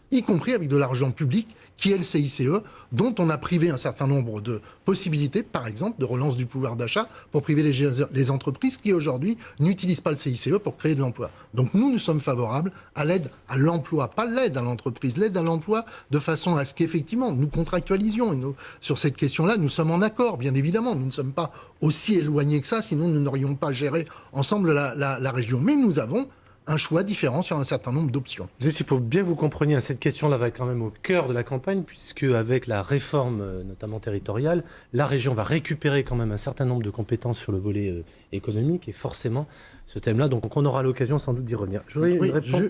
y compris avec de l'argent public, qui est le CICE, dont on a privé un certain nombre de possibilités, par exemple, de relance du pouvoir d'achat pour privilégier les entreprises qui, aujourd'hui, n'utilisent pas le CICE pour créer de l'emploi. Donc nous sommes favorables à l'aide à l'emploi, pas l'aide à l'entreprise, l'aide à l'emploi de façon à ce qu'effectivement, nous contractualisions. Sur cette question-là, nous sommes en accord, bien évidemment. Nous ne sommes pas aussi éloignés que ça, sinon nous n'aurions pas géré ensemble la région. Mais nous avons un choix différent sur un certain nombre d'options. Juste, il faut bien que vous compreniez, cette question-là va quand même au cœur de la campagne, puisque avec la réforme, notamment territoriale, la région va récupérer quand même un certain nombre de compétences sur le volet économique, et forcément, ce thème-là, donc on aura l'occasion sans doute d'y revenir.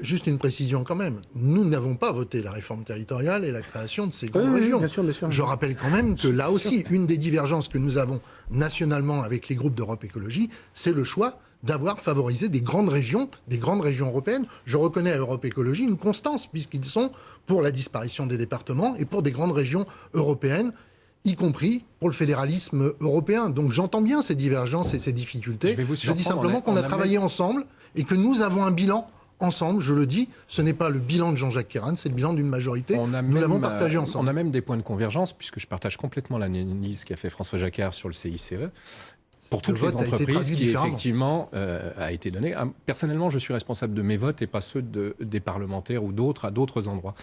Juste une précision quand même. Nous n'avons pas voté la réforme territoriale et la création de ces grandes régions. Bien sûr, bien sûr. Je rappelle quand même que là aussi, une des divergences que nous avons nationalement avec les groupes d'Europe Écologie, c'est le choix d'avoir favorisé des grandes régions européennes. Je reconnais à Europe Écologie une constance, puisqu'ils sont pour la disparition des départements et pour des grandes régions européennes, y compris pour le fédéralisme européen. Donc j'entends bien ces divergences et ces difficultés. Je dis simplement qu'on a travaillé ensemble et que nous avons un bilan ensemble, je le dis, ce n'est pas le bilan de Jean-Jacques Keran, c'est le bilan d'une majorité. Nous l'avons partagé ensemble. On a même des points de convergence, puisque je partage complètement l'analyse qu'a fait François Jacquard sur le CICE. Pour toutes les entreprises qui, effectivement, a été donné. Personnellement, je suis responsable de mes votes et pas ceux des parlementaires ou d'autres à d'autres endroits.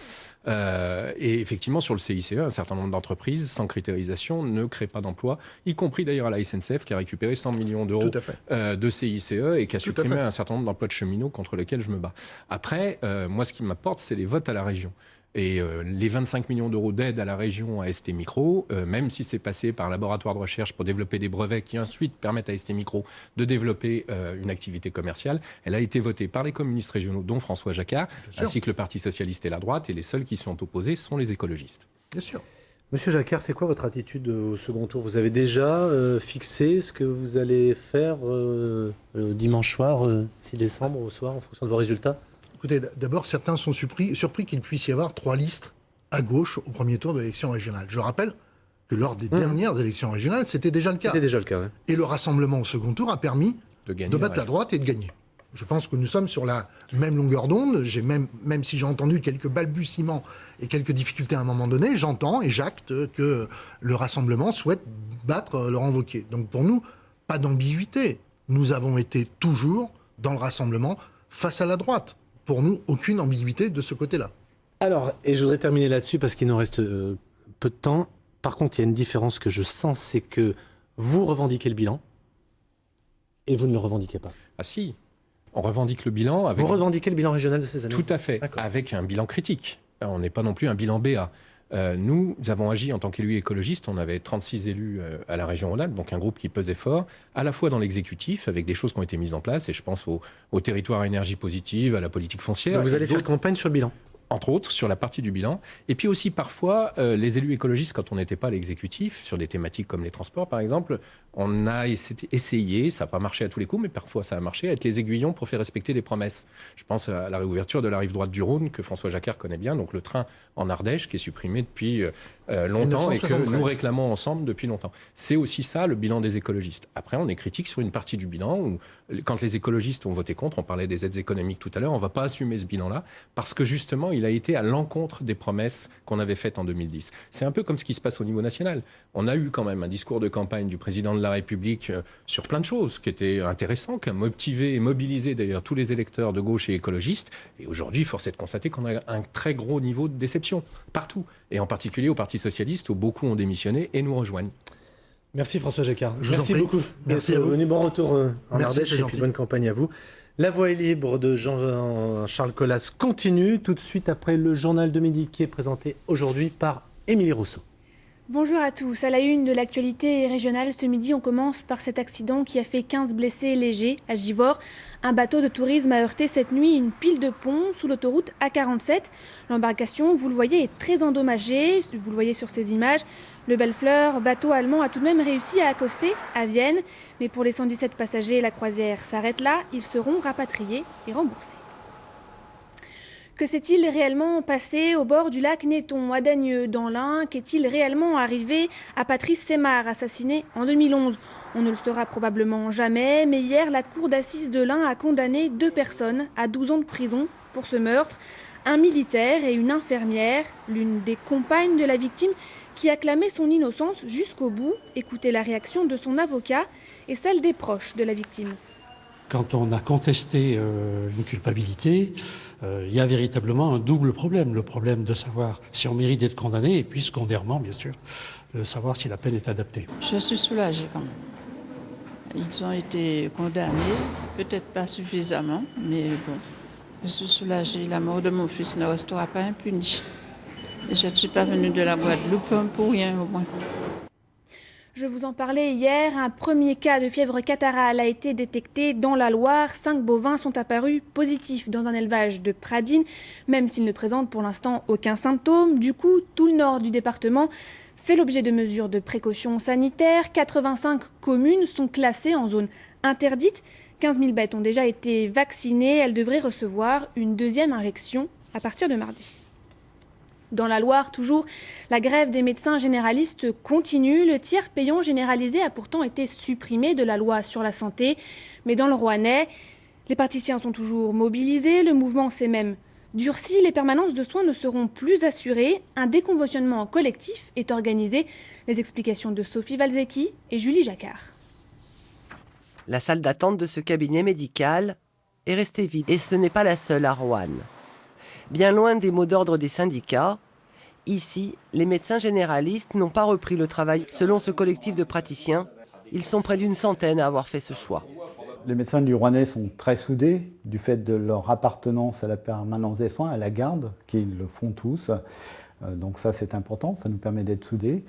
Et effectivement, sur le CICE, un certain nombre d'entreprises, sans critérisation, ne créent pas d'emplois, y compris d'ailleurs à la SNCF, qui a récupéré 100 millions d'euros de CICE et qui a supprimé un certain nombre d'emplois de cheminots contre lesquels je me bats. Après, moi, ce qui m'apporte, c'est les votes à la région. Et les 25 millions d'euros d'aide à la région à ST Micro, même si c'est passé par un laboratoire de recherche pour développer des brevets qui ensuite permettent à ST Micro de développer une activité commerciale, elle a été votée par les communistes régionaux, dont François Jacquard, ainsi que le Parti socialiste et la droite, et les seuls qui sont opposés sont les écologistes. Bien sûr. Monsieur Jacquard, c'est quoi votre attitude au second tour? Vous avez déjà fixé ce que vous allez faire dimanche soir, 6 décembre, au soir, en fonction de vos résultats? Écoutez, d'abord, certains sont surpris qu'il puisse y avoir 3 listes à gauche au premier tour de l'élection régionale. Je rappelle que lors des dernières élections régionales, c'était déjà le cas. C'était déjà le cas, oui. Et le rassemblement au second tour a permis de battre la droite et de gagner. Je pense que nous sommes sur la même longueur d'onde. Même si j'ai entendu quelques balbutiements et quelques difficultés à un moment donné, j'entends et j'acte que le rassemblement souhaite battre Laurent Wauquiez. Donc pour nous, pas d'ambiguïté. Nous avons été toujours dans le rassemblement face à la droite. Pour nous, aucune ambiguïté de ce côté-là. Alors, et je voudrais terminer là-dessus parce qu'il nous reste peu de temps. Par contre, il y a une différence que je sens, c'est que vous revendiquez le bilan et vous ne le revendiquez pas. Ah si, on revendique le bilan. Avec... Vous revendiquez le bilan régional de ces années? Tout à fait, avec un bilan critique. On n'est pas non plus un bilan BA. Nous avons agi en tant qu'élus écologistes. On avait 36 élus à la région Rhône-Alpes, donc un groupe qui pesait fort, à la fois dans l'exécutif, avec des choses qui ont été mises en place, et je pense au territoire à énergie positive, à la politique foncière. Donc vous allez faire campagne sur le bilan? Entre autres, sur la partie du bilan. Et puis aussi, parfois, les élus écologistes, quand on n'était pas à l'exécutif, sur des thématiques comme les transports, par exemple, on a essayé, ça n'a pas marché à tous les coups, mais parfois ça a marché, à être les aiguillons pour faire respecter des promesses. Je pense à la réouverture de la rive droite du Rhône, que François Jacquard connaît bien, donc le train en Ardèche, qui est supprimé depuis longtemps et que nous réclamons ensemble depuis longtemps. C'est aussi ça, le bilan des écologistes. Après, on est critique sur une partie du bilan, où quand les écologistes ont voté contre, on parlait des aides économiques tout à l'heure, on ne va pas assumer ce bilan-là, parce que justement, il a été à l'encontre des promesses qu'on avait faites en 2010. C'est un peu comme ce qui se passe au niveau national. On a eu quand même un discours de campagne du président de la République sur plein de choses qui étaient intéressants, qui a motivé et mobilisé d'ailleurs tous les électeurs de gauche et écologistes. Et aujourd'hui, force est de constater qu'on a un très gros niveau de déception partout, et en particulier au Parti socialiste où beaucoup ont démissionné et nous rejoignent. Merci François Jacquard. Merci beaucoup. Merci à vous. Bon retour en Ardèche et puis bonne campagne à vous. La voie est libre de Jean-Charles Colas continue tout de suite après le journal de midi qui est présenté aujourd'hui par Émilie Rousseau. Bonjour à tous. À la une de l'actualité régionale ce midi, on commence par cet accident qui a fait 15 blessés légers à Givors. Un bateau de tourisme a heurté cette nuit une pile de pont sous l'autoroute A47. L'embarcation, vous le voyez, est très endommagée. Vous le voyez sur ces images. Le Bellefleur, bateau allemand, a tout de même réussi à accoster à Vienne. Mais pour les 117 passagers, la croisière s'arrête là. Ils seront rapatriés et remboursés. Que s'est-il réellement passé au bord du lac Netton, à Dagneux, dans l'Ain? Qu'est-il réellement arrivé à Patrice Semard, assassiné en 2011? On ne le saura probablement jamais, mais hier, la cour d'assises de l'Ain a condamné 2 personnes à 12 ans de prison pour ce meurtre. Un militaire et une infirmière, l'une des compagnes de la victime, qui a clamé son innocence jusqu'au bout. Écoutez la réaction de son avocat et celle des proches de la victime. Quand on a contesté une culpabilité, il y a véritablement un double problème. Le problème de savoir si on mérite d'être condamné et puis secondairement, bien sûr, de savoir si la peine est adaptée. Je suis soulagée quand même. Ils ont été condamnés, peut-être pas suffisamment, mais bon, je suis soulagée. La mort de mon fils ne restera pas impunie. Et je ne suis pas venue de la Guadeloupe pour rien au moins. Je vous en parlais hier, un premier cas de fièvre catarrhale a été détecté dans la Loire. 5 bovins sont apparus positifs dans un élevage de Pradines, même s'ils ne présentent pour l'instant aucun symptôme. Du coup, tout le nord du département fait l'objet de mesures de précaution sanitaire. 85 communes sont classées en zone interdite. 15 000 bêtes ont déjà été vaccinées. Elles devraient recevoir une deuxième injection à partir de mardi. Dans la Loire, toujours, la grève des médecins généralistes continue. Le tiers payant généralisé a pourtant été supprimé de la loi sur la santé. Mais dans le Rouennais, les praticiens sont toujours mobilisés. Le mouvement s'est même durci. Les permanences de soins ne seront plus assurées. Un déconventionnement collectif est organisé. Les explications de Sophie Valzecchi et Julie Jacquard. La salle d'attente de ce cabinet médical est restée vide. Et ce n'est pas la seule à Roanne. Bien loin des mots d'ordre des syndicats, ici, les médecins généralistes n'ont pas repris le travail. Selon ce collectif de praticiens, ils sont près d'une centaine à avoir fait ce choix. Les médecins du Rouennais sont très soudés du fait de leur appartenance à la permanence des soins, à la garde, qu'ils le font tous. Donc ça, c'est important, ça nous permet d'être soudés.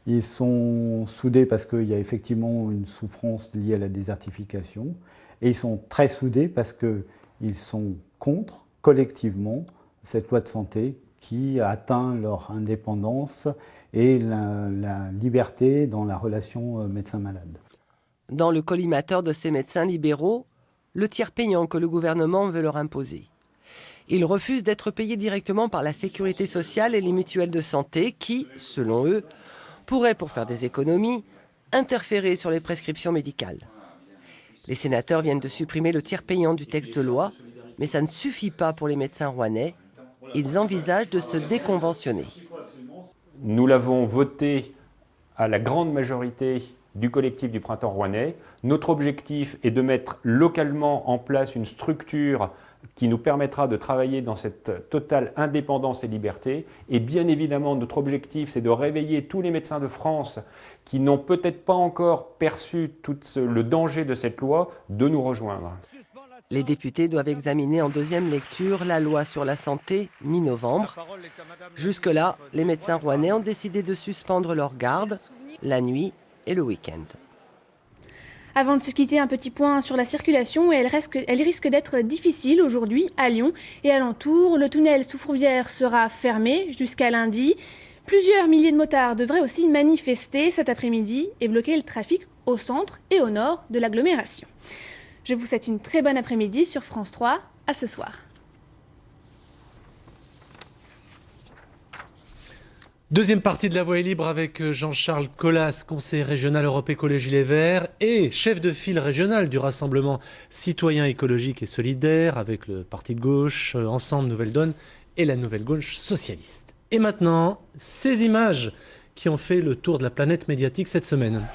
Ils sont soudés parce qu'il y a effectivement une souffrance liée à la désertification. Et ils sont très soudés parce qu'ils sont contre, collectivement, cette loi de santé qui atteint leur indépendance et la liberté dans la relation médecin-malade. Dans le collimateur de ces médecins libéraux, le tiers payant que le gouvernement veut leur imposer. Ils refusent d'être payés directement par la sécurité sociale et les mutuelles de santé qui, selon eux, pourraient, pour faire des économies, interférer sur les prescriptions médicales. Les sénateurs viennent de supprimer le tiers payant du texte de loi, mais ça ne suffit pas pour les médecins rouennais. Ils envisagent de se déconventionner. Nous l'avons voté à la grande majorité du collectif du Printemps rouennais. Notre objectif est de mettre localement en place une structure qui nous permettra de travailler dans cette totale indépendance et liberté. Et bien évidemment, notre objectif, c'est de réveiller tous les médecins de France qui n'ont peut-être pas encore perçu tout le danger de cette loi, de nous rejoindre. Les députés doivent examiner en deuxième lecture la loi sur la santé mi-novembre. Jusque-là, les médecins rouennais ont décidé de suspendre leur garde la nuit et le week-end. Avant de se quitter, un petit point sur la circulation. Elle risque d'être difficile aujourd'hui à Lyon et alentour. Le tunnel sous Fourvière sera fermé jusqu'à lundi. Plusieurs milliers de motards devraient aussi manifester cet après-midi et bloquer le trafic au centre et au nord de l'agglomération. Je vous souhaite une très bonne après-midi sur France 3. À ce soir. Deuxième partie de La Voix est libre avec Jean-Charles Colas, conseiller régional Europe Écologie Les Verts et chef de file régional du Rassemblement citoyen écologique et solidaire avec le parti de gauche Ensemble Nouvelle Donne et la Nouvelle Gauche socialiste. Et maintenant, ces images qui ont fait le tour de la planète médiatique cette semaine.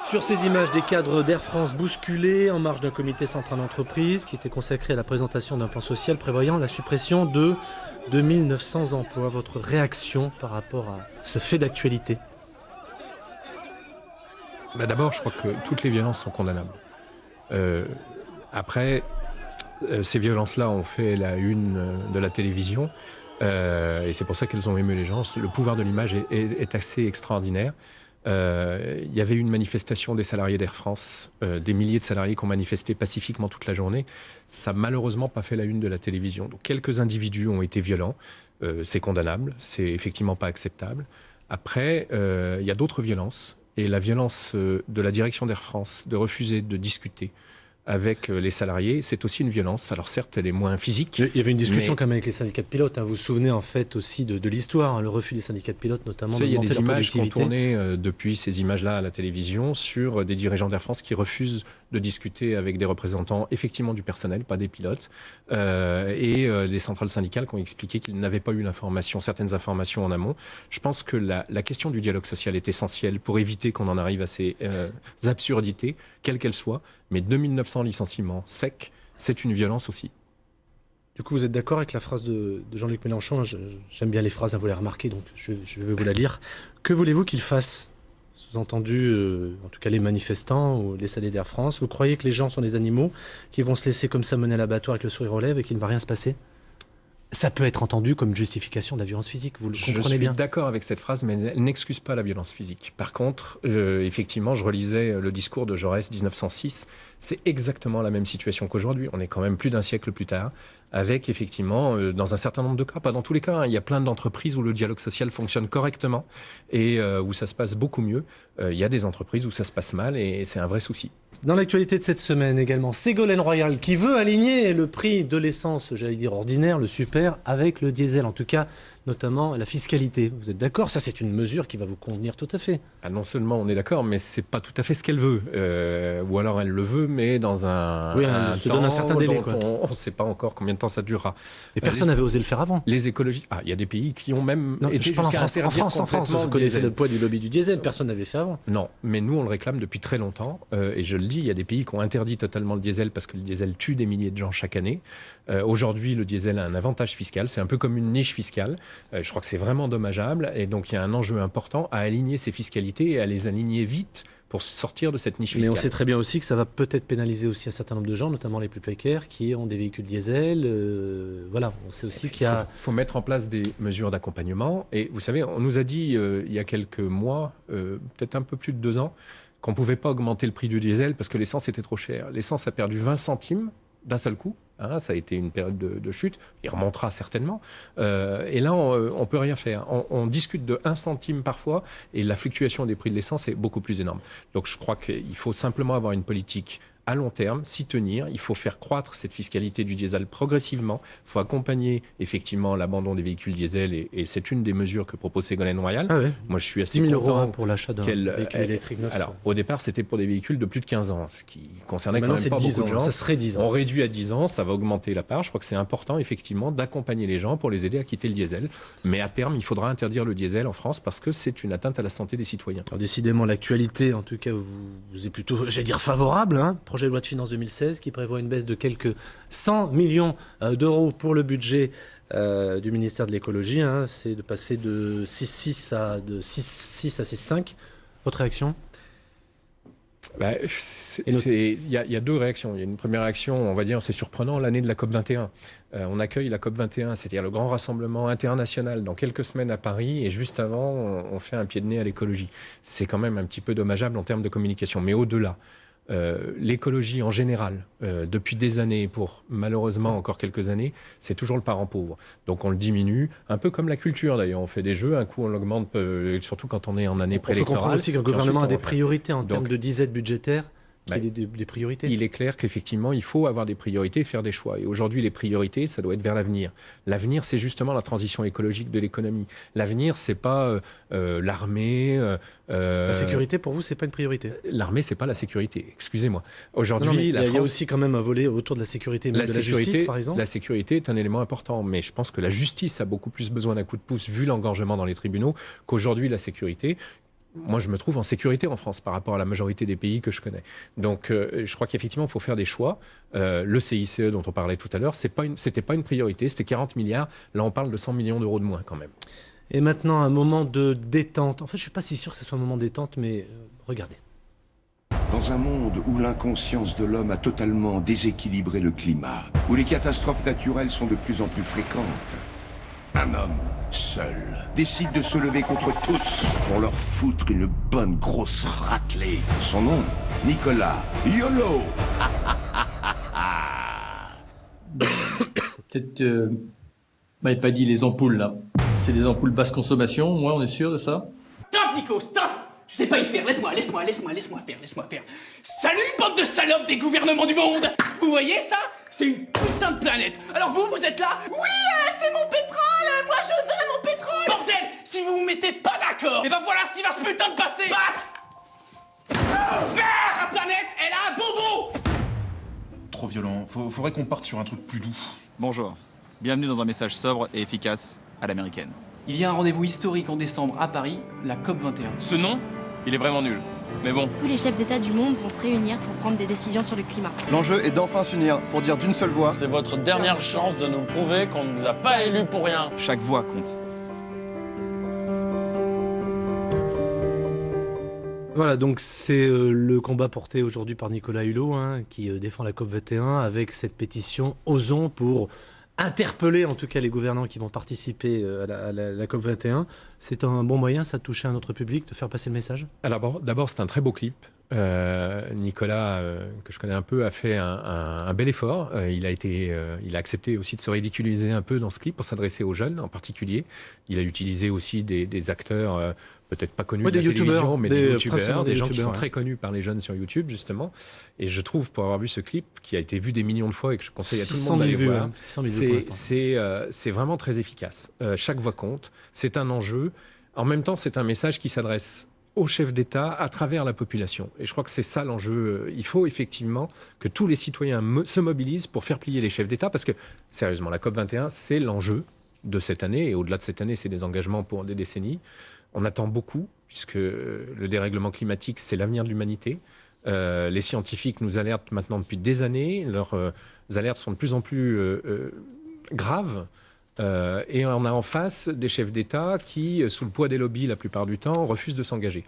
Sur ces images, des cadres d'Air France bousculés en marge d'un comité central d'entreprise qui était consacré à la présentation d'un plan social prévoyant la suppression de 2900 emplois. Votre réaction par rapport à ce fait d'actualité? D'abord, je crois que toutes les violences sont condamnables. Après, ces violences-là ont fait la une de la télévision et c'est pour ça qu'elles ont ému les gens. Le pouvoir de l'image est assez extraordinaire. Il y avait une manifestation des salariés d'Air France, des milliers de salariés qui ont manifesté pacifiquement toute la journée. Ça n'a malheureusement pas fait la une de la télévision. Donc, quelques individus ont été violents, c'est condamnable, c'est effectivement pas acceptable. Après, il y a d'autres violences, et la violence de la direction d'Air France de refuser de discuter avec les salariés, c'est aussi une violence. Alors certes, elle est moins physique. Il y avait une discussion quand même avec les syndicats de pilotes. Vous vous souvenez en fait aussi de l'histoire, le refus des syndicats de pilotes notamment de monter leur productivité. Il y a des images qui ont tourné depuis ces images-là à la télévision sur des dirigeants d'Air France qui refusent de discuter avec des représentants effectivement du personnel, pas des pilotes, et des centrales syndicales qui ont expliqué qu'ils n'avaient pas eu certaines informations en amont. Je pense que la question du dialogue social est essentielle pour éviter qu'on en arrive à ces absurdités, quelles qu'elles soient. Mais 2900 licenciements secs, c'est une violence aussi. Du coup, vous êtes d'accord avec la phrase de Jean-Luc Mélenchon? J'aime bien les phrases, vous les remarquer, donc je vais vous la lire. Que voulez-vous qu'ils fassent? Sous-entendu, en tout cas les manifestants ou les salariés d'Air France. Vous croyez que les gens sont des animaux qui vont se laisser comme ça mener à l'abattoir avec le sourire aux lèvres et qu'il ne va rien se passer? Ça peut être entendu comme justification de la violence physique, vous le comprenez Je suis bien. d'accord avec cette phrase, mais elle n'excuse pas la violence physique. Par contre, effectivement, je relisais le discours de Jaurès 1906. C'est exactement la même situation qu'aujourd'hui. On est quand même plus d'un siècle plus tard, avec effectivement, dans un certain nombre de cas, pas dans tous les cas, hein, il y a plein d'entreprises où le dialogue social fonctionne correctement et où ça se passe beaucoup mieux. Il y a des entreprises où ça se passe mal et c'est un vrai souci. Dans l'actualité de cette semaine également, Ségolène Royal qui veut aligner le prix de l'essence, j'allais dire ordinaire, le super, avec le diesel, en tout cas notamment la fiscalité. Vous êtes d'accord? Ça, c'est une mesure qui va vous convenir tout à fait. Ah, non seulement on est d'accord, mais c'est pas tout à fait ce qu'elle veut. Ou alors elle le veut, mais dans un, Oui, elle se donne un certain délai, dont quoi. on ne sait pas encore combien de temps ça durera. Et personne n'avait osé le faire avant. Les écologistes... Ah, il y a des pays qui ont même Non, été je parle jusqu'à en France, complètement vous le connaissez diesel. le poids du lobby du diesel, personne n'avait fait avant. Non, mais nous, on le réclame depuis très longtemps. Et je le dis, il y a des pays qui ont interdit totalement le diesel parce que le diesel tue des milliers de gens chaque année. Aujourd'hui, le diesel a un avantage fiscal. C'est un peu comme une niche fiscale. Je crois que c'est vraiment dommageable. Et donc, il y a un enjeu important à aligner ces fiscalités et à les aligner vite pour sortir de cette niche fiscale. Mais on sait très bien aussi que ça va peut-être pénaliser aussi un certain nombre de gens, notamment les plus précaires, qui ont des véhicules diesel. Voilà, on sait aussi qu'il y a... Il faut mettre en place des mesures d'accompagnement. Et vous savez, on nous a dit il y a quelques mois, peut-être un peu plus de 2 ans, qu'on ne pouvait pas augmenter le prix du diesel parce que l'essence était trop chère. L'essence a perdu 20 centimes d'un seul coup. Hein, ça a été une période de chute. Il remontera certainement. Et là, on ne peut rien faire. On discute de 1 centime parfois et la fluctuation des prix de l'essence est beaucoup plus énorme. Donc je crois qu'il faut simplement avoir une politique à long terme, s'y tenir. Il faut faire croître cette fiscalité du diesel progressivement. Il faut accompagner effectivement l'abandon des véhicules diesel et c'est une des mesures que propose Ségolène Royal. Ah ouais. Moi, je suis assez 10 000 content € pour l'achat d'un véhicule électrique neuf. Alors, au départ, c'était pour des véhicules de plus de 15 ans, ce qui concernait quand Maintenant, même c'est pas 10 beaucoup de ans. gens. Ça serait 10 ans. On réduit à 10 ans, ça va augmenter la part. Je crois que c'est important, effectivement, d'accompagner les gens pour les aider à quitter le diesel. Mais à terme, il faudra interdire le diesel en France parce que c'est une atteinte à la santé des citoyens. Alors décidément, l'actualité, en tout cas, vous est plutôt, j'allais dire, favorable. Hein. Projet de loi de finances 2016 qui prévoit une baisse de quelques 100 millions d'euros pour le budget du ministère de l'écologie. Hein. C'est de passer de 6,6 à 6,5. Votre réaction? Il y a 2 réactions. Il y a une première réaction, on va dire, c'est surprenant, l'année de la COP21. On accueille la COP21, c'est-à-dire le grand rassemblement international dans quelques semaines à Paris, et juste avant, on fait un pied de nez à l'écologie. C'est quand même un petit peu dommageable en termes de communication. Mais au-delà, l'écologie en général, depuis des années, pour malheureusement encore quelques années, c'est toujours le parent pauvre. Donc on le diminue, un peu comme la culture d'ailleurs. On fait des jeux, un coup on l'augmente, surtout quand on est en année préélectorale. On peut comprendre aussi qu'un gouvernement a des priorités en termes Donc, de disette budgétaire. Il y a des priorités. Il est clair qu'effectivement, il faut avoir des priorités et faire des choix. Et aujourd'hui, les priorités, ça doit être vers l'avenir. L'avenir, c'est justement la transition écologique de l'économie. L'avenir, c'est pas l'armée. La sécurité, pour vous, c'est pas une priorité? L'armée, c'est pas la sécurité. Excusez-moi. Aujourd'hui, il y a aussi quand même un volet autour de la sécurité, même de la justice, par exemple. La sécurité est un élément important, mais je pense que la justice a beaucoup plus besoin d'un coup de pouce, vu l'engorgement dans les tribunaux, qu'aujourd'hui la sécurité. Moi, je me trouve en sécurité en France par rapport à la majorité des pays que je connais. Donc, je crois qu'effectivement, il faut faire des choix. Le CICE dont on parlait tout à l'heure, c'était pas une priorité, c'était 40 milliards. Là, on parle de 100 millions d'euros de moins quand même. Et maintenant, un moment de détente. En fait, je suis pas si sûr que ce soit un moment de détente, mais regardez. Dans un monde où l'inconscience de l'homme a totalement déséquilibré le climat, où les catastrophes naturelles sont de plus en plus fréquentes, un homme, seul, décide de se lever contre tous pour leur foutre une bonne grosse raclée. Son nom, Nicolas YOLO. Peut-être m'avez pas dit les ampoules là. C'est des ampoules basse consommation, moi on est sûr de ça? Stop Nico, stop! Je sais pas y faire, laisse-moi faire. Salut bande de salopes des gouvernements du monde! Vous voyez ça? C'est une putain de planète. Alors vous êtes là? Oui, c'est mon pétrole! Moi je veux mon pétrole! Bordel! Si vous vous mettez pas d'accord, et ben voilà ce qui va se putain de passer! Bat! Merde! La planète, elle a un bobo! Trop violent. Faudrait qu'on parte sur un truc plus doux. Bonjour. Bienvenue dans un message sobre et efficace à l'américaine. Il y a un rendez-vous historique en décembre à Paris, la COP21. Ce nom, il est vraiment nul. Mais bon. Tous les chefs d'État du monde vont se réunir pour prendre des décisions sur le climat. L'enjeu est d'enfin s'unir pour dire d'une seule voix. C'est votre dernière chance de nous prouver qu'on ne vous a pas élus pour rien. Chaque voix compte. Voilà, donc c'est le combat porté aujourd'hui par Nicolas Hulot, hein, qui défend la COP21 avec cette pétition « Osons » pour interpeller en tout cas les gouvernants qui vont participer à la COP21. C'est un bon moyen, ça, de toucher un autre public, de faire passer le message? Alors d'abord, c'est un très beau clip. Nicolas, que je connais un peu, a fait un bel effort. Il a accepté aussi de se ridiculiser un peu dans ce clip pour s'adresser aux jeunes en particulier. Il a utilisé aussi des acteurs peut-être pas connus de la télévision, mais des youtubeurs, des gens qui sont très connus par les jeunes sur YouTube, justement. Et je trouve, pour avoir vu ce clip, qui a été vu des millions de fois et que je conseille à tout le monde d'aller voir, c'est vraiment très efficace. Chaque voix compte, c'est un enjeu. En même temps, c'est un message qui s'adresse aux chefs d'État à travers la population. Et je crois que c'est ça l'enjeu. Il faut effectivement que tous les citoyens se mobilisent pour faire plier les chefs d'État, parce que, sérieusement, la COP21, c'est l'enjeu de cette année, et au-delà de cette année, c'est des engagements pour des décennies. On attend beaucoup, puisque le dérèglement climatique, c'est l'avenir de l'humanité. Les scientifiques nous alertent maintenant depuis des années. Leurs alertes sont de plus en plus graves. Et on a en face des chefs d'État qui, sous le poids des lobbies la plupart du temps, refusent de s'engager.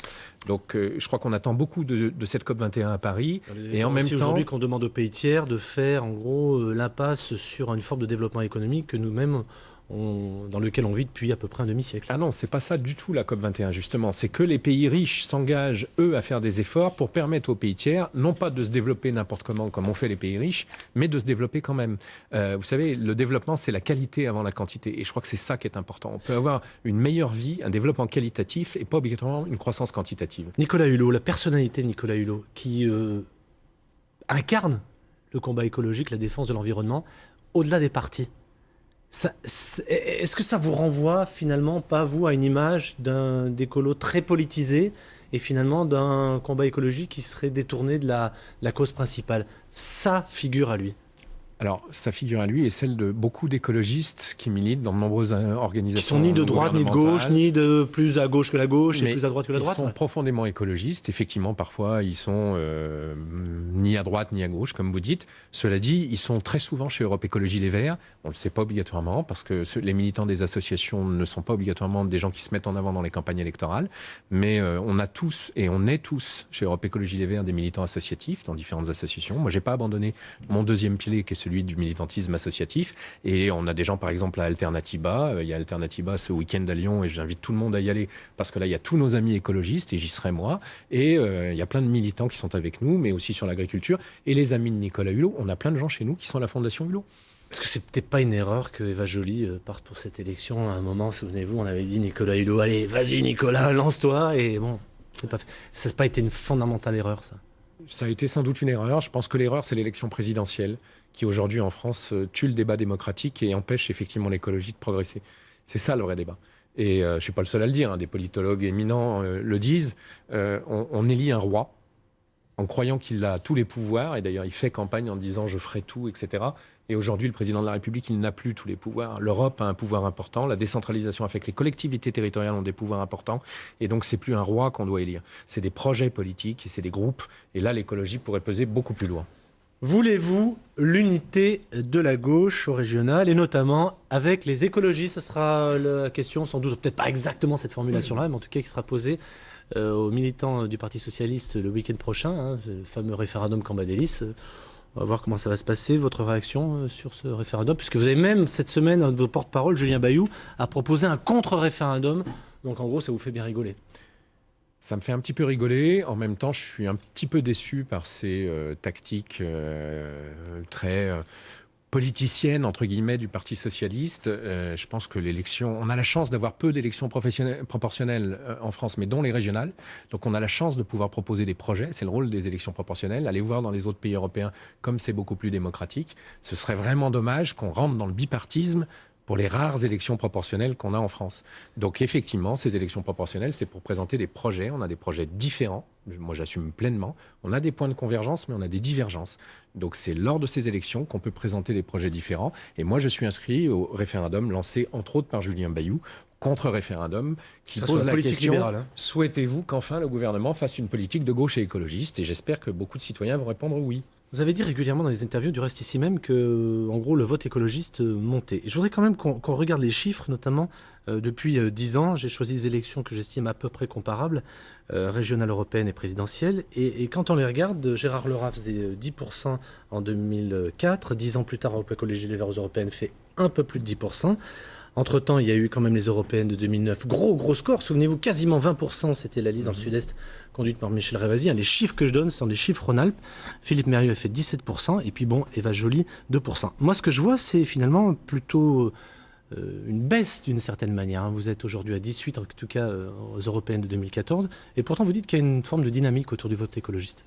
Donc je crois qu'on attend beaucoup de cette COP21 à Paris. Et en même temps, aujourd'hui qu'on demande aux pays tiers de faire en gros l'impasse sur une forme de développement économique que nous-mêmes dans lequel on vit depuis à peu près un demi-siècle. Ah non, c'est pas ça du tout la COP21 justement. C'est que les pays riches s'engagent, eux, à faire des efforts pour permettre aux pays tiers, non pas de se développer n'importe comment comme ont fait les pays riches, mais de se développer quand même. Vous savez, le développement, c'est la qualité avant la quantité. Et je crois que c'est ça qui est important. On peut avoir une meilleure vie, un développement qualitatif et pas obligatoirement une croissance quantitative. Nicolas Hulot, la personnalité de Nicolas Hulot, qui incarne le combat écologique, la défense de l'environnement, au-delà des partis. Est-ce que ça vous renvoie finalement, pas vous, à une image d'un écolo très politisé et finalement d'un combat écologique qui serait détourné de la cause principale? Ça figure à lui. Alors, sa figure à lui est celle de beaucoup d'écologistes qui militent dans de nombreuses organisations. Qui sont ni de droite, ni de gauche, ni de plus à gauche que la gauche et plus à droite que la droite. Ils sont profondément écologistes. Effectivement, parfois, ils sont ni à droite, ni à gauche, comme vous dites. Cela dit, ils sont très souvent chez Europe Écologie Les Verts. On ne le sait pas obligatoirement, parce que les militants des associations ne sont pas obligatoirement des gens qui se mettent en avant dans les campagnes électorales. Mais on a tous, et on est tous, chez Europe Écologie Les Verts, des militants associatifs dans différentes associations. Moi, j'ai pas abandonné mon deuxième pilier, qui est celui du militantisme associatif. Et on a des gens, par exemple, à Alternatiba. Il y a Alternatiba ce week-end à Lyon et j'invite tout le monde à y aller parce que là, il y a tous nos amis écologistes et j'y serai moi. Et il y a plein de militants qui sont avec nous, mais aussi sur l'agriculture. Et les amis de Nicolas Hulot, on a plein de gens chez nous qui sont à la Fondation Hulot. Est-ce que c'est peut-être pas une erreur que Eva Joly parte pour cette élection? À un moment, souvenez-vous, on avait dit Nicolas Hulot, allez, vas-y Nicolas, lance-toi. Et bon, ça n'a pas été une fondamentale erreur, ça? Ça a été sans doute une erreur. Je pense que l'erreur, c'est l'élection présidentielle qui, aujourd'hui, en France, tue le débat démocratique et empêche effectivement l'écologie de progresser. C'est ça, le vrai débat. Et je ne suis pas le seul à le dire, hein. Des politologues éminents le disent. On élit un roi en croyant qu'il a tous les pouvoirs. Et d'ailleurs, il fait campagne en disant « je ferai tout », etc. Et aujourd'hui, le président de la République, il n'a plus tous les pouvoirs. L'Europe a un pouvoir important. La décentralisation a fait que les collectivités territoriales ont des pouvoirs importants. Et donc, c'est plus un roi qu'on doit élire. C'est des projets politiques et c'est des groupes. Et là, l'écologie pourrait peser beaucoup plus loin. Voulez-vous l'unité de la gauche au régional et notamment avec les écologistes? Ce sera la question, sans doute, peut-être pas exactement cette formulation-là, mais en tout cas qui sera posée aux militants du Parti Socialiste le week-end prochain, hein, le fameux référendum Cambadélis. On va voir comment ça va se passer, votre réaction sur ce référendum, puisque vous avez même cette semaine, un de vos porte-parole, Julien Bayou, a proposé un contre-référendum. Donc en gros, ça vous fait bien rigoler. Ça me fait un petit peu rigoler. En même temps, je suis un petit peu déçu par ces tactiques très politiciennes, entre guillemets, du Parti socialiste. Je pense que l'élection... On a la chance d'avoir peu d'élections proportionnelles en France, mais dont les régionales. Donc on a la chance de pouvoir proposer des projets. C'est le rôle des élections proportionnelles. Allez voir dans les autres pays européens comme c'est beaucoup plus démocratique. Ce serait vraiment dommage qu'on rentre dans le bipartisme pour les rares élections proportionnelles qu'on a en France. Donc effectivement, ces élections proportionnelles, c'est pour présenter des projets. On a des projets différents. Moi, j'assume pleinement. On a des points de convergence, mais on a des divergences. Donc c'est lors de ces élections qu'on peut présenter des projets différents. Et moi, je suis inscrit au référendum lancé, entre autres, par Julien Bayou, contre-référendum, qui pose la question, libérale, hein. Souhaitez-vous qu'enfin le gouvernement fasse une politique de gauche et écologiste? Et j'espère que beaucoup de citoyens vont répondre oui. Vous avez dit régulièrement dans les interviews, du reste ici même, que en gros le vote écologiste montait. Et je voudrais quand même qu'on regarde les chiffres, notamment depuis 10 ans. J'ai choisi des élections que j'estime à peu près comparables, régionales, européennes et présidentielles. Et quand on les regarde, Gérard Lerat faisait 10% en 2004. 10 ans plus tard, Europe Écologie Les Verts aux européennes fait un peu plus de 10%. Entre-temps, il y a eu quand même les européennes de 2009. Gros score, souvenez-vous, quasiment 20%, c'était la liste dans le Sud-Est, conduite par Michel Révasi. Les chiffres que je donne sont des chiffres Rhône-Alpes. Philippe Mérieux a fait 17%, et puis bon, Eva Joly, 2%. Moi, ce que je vois, c'est finalement plutôt une baisse d'une certaine manière. Vous êtes aujourd'hui à 18, en tout cas aux européennes de 2014, et pourtant vous dites qu'il y a une forme de dynamique autour du vote écologiste.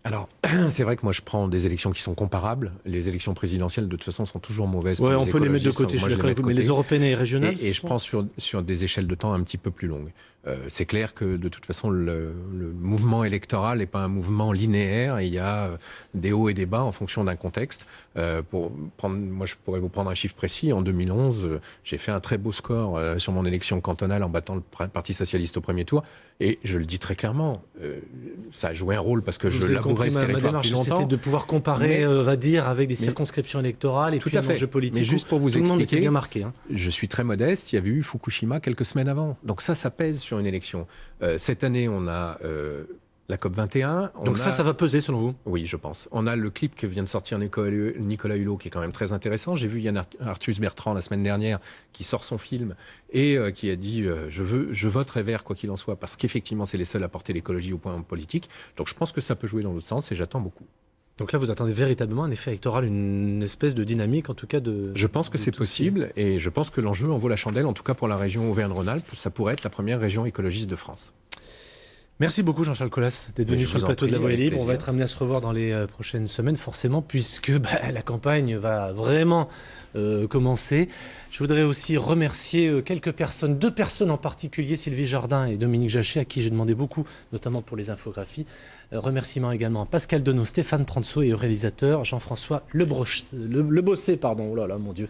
Alors, c'est vrai que moi je prends des élections qui sont comparables. Les élections présidentielles, de toute façon, sont toujours mauvaises. Ouais, on peut les mettre de côté, je suis d'accord avec vous, mais les européennes et les régionales... Et je prends sur des échelles de temps un petit peu plus longues. C'est clair que, de toute façon, le mouvement électoral n'est pas un mouvement linéaire. Et il y a des hauts et des bas en fonction d'un contexte. Moi, je pourrais vous prendre un chiffre précis. En 2011, j'ai fait un très beau score sur mon élection cantonale en battant le Parti socialiste au premier tour. Et je le dis très clairement, ça a joué un rôle parce que je labourais ce territoire depuis longtemps. C'était de pouvoir comparer, on va dire, avec des circonscriptions électorales et puis un enjeu politique. Mais juste pour vous expliquer, tout le monde était bien marqué. Je suis très modeste. Il y avait eu Fukushima quelques semaines avant. Donc ça pèse sur une élection. Cette année, on a la COP21. Donc ça va peser selon vous? Oui, je pense. On a le clip que vient de sortir Nicolas Hulot qui est quand même très intéressant. J'ai vu Yann Arthus Bertrand la semaine dernière qui sort son film et qui a dit je voterai vert quoi qu'il en soit parce qu'effectivement c'est les seuls à porter l'écologie au point politique. Donc je pense que ça peut jouer dans l'autre sens et j'attends beaucoup. Donc là, vous attendez véritablement un effet électoral, une espèce de dynamique, en tout cas de... Je pense que c'est possible et je pense que l'enjeu en vaut la chandelle, en tout cas pour la région Auvergne-Rhône-Alpes. Ça pourrait être la première région écologiste de France. Merci beaucoup Jean-Charles Collas d'être venu sur le plateau de La Voix est libre. On va être amené à se revoir dans les prochaines semaines, forcément, puisque la campagne va vraiment commencer. Je voudrais aussi remercier quelques personnes, 2 personnes en particulier, Sylvie Jardin et Dominique Jachet, à qui j'ai demandé beaucoup, notamment pour les infographies. Remerciements également à Pascal Denot, Stéphane Transo et au réalisateur Jean-François Lebossé, pardon. Oh là là, mon Dieu.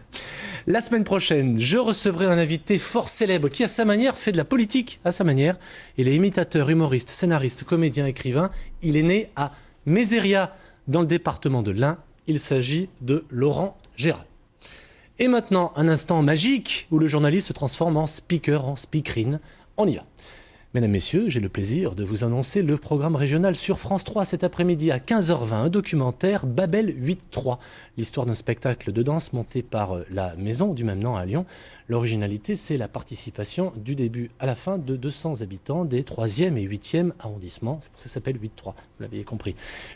La semaine prochaine, je recevrai un invité fort célèbre qui, à sa manière, fait de la politique à sa manière. Il est imitateur, humoriste, scénariste, comédien, écrivain. Il est né à Mézéria, dans le département de l'Ain. Il s'agit de Laurent Gérard. Et maintenant, un instant magique où le journaliste se transforme en speaker, en speakerine. On y va. Mesdames, Messieurs, j'ai le plaisir de vous annoncer le programme régional sur France 3 cet après-midi à 15h20, un documentaire Babel 8-3, l'histoire d'un spectacle de danse monté par la maison du même nom à Lyon. L'originalité, c'est la participation du début à la fin de 200 habitants des 3e et 8e arrondissements. C'est pour ça que ça s'appelle 8-3, vous l'avez compris.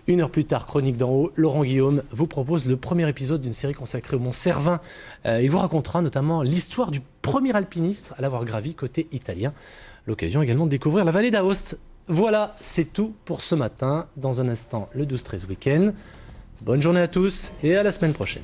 1 heure plus tard, Chronique d'en haut, Laurent Guillaume vous propose le premier épisode d'une série consacrée au Mont Cervin. Il vous racontera notamment l'histoire du premier alpiniste à l'avoir gravi côté italien. L'occasion également de découvrir la vallée d'Aoste. Voilà, c'est tout pour ce matin. Dans un instant, le 12-13 week-end. Bonne journée à tous et à la semaine prochaine.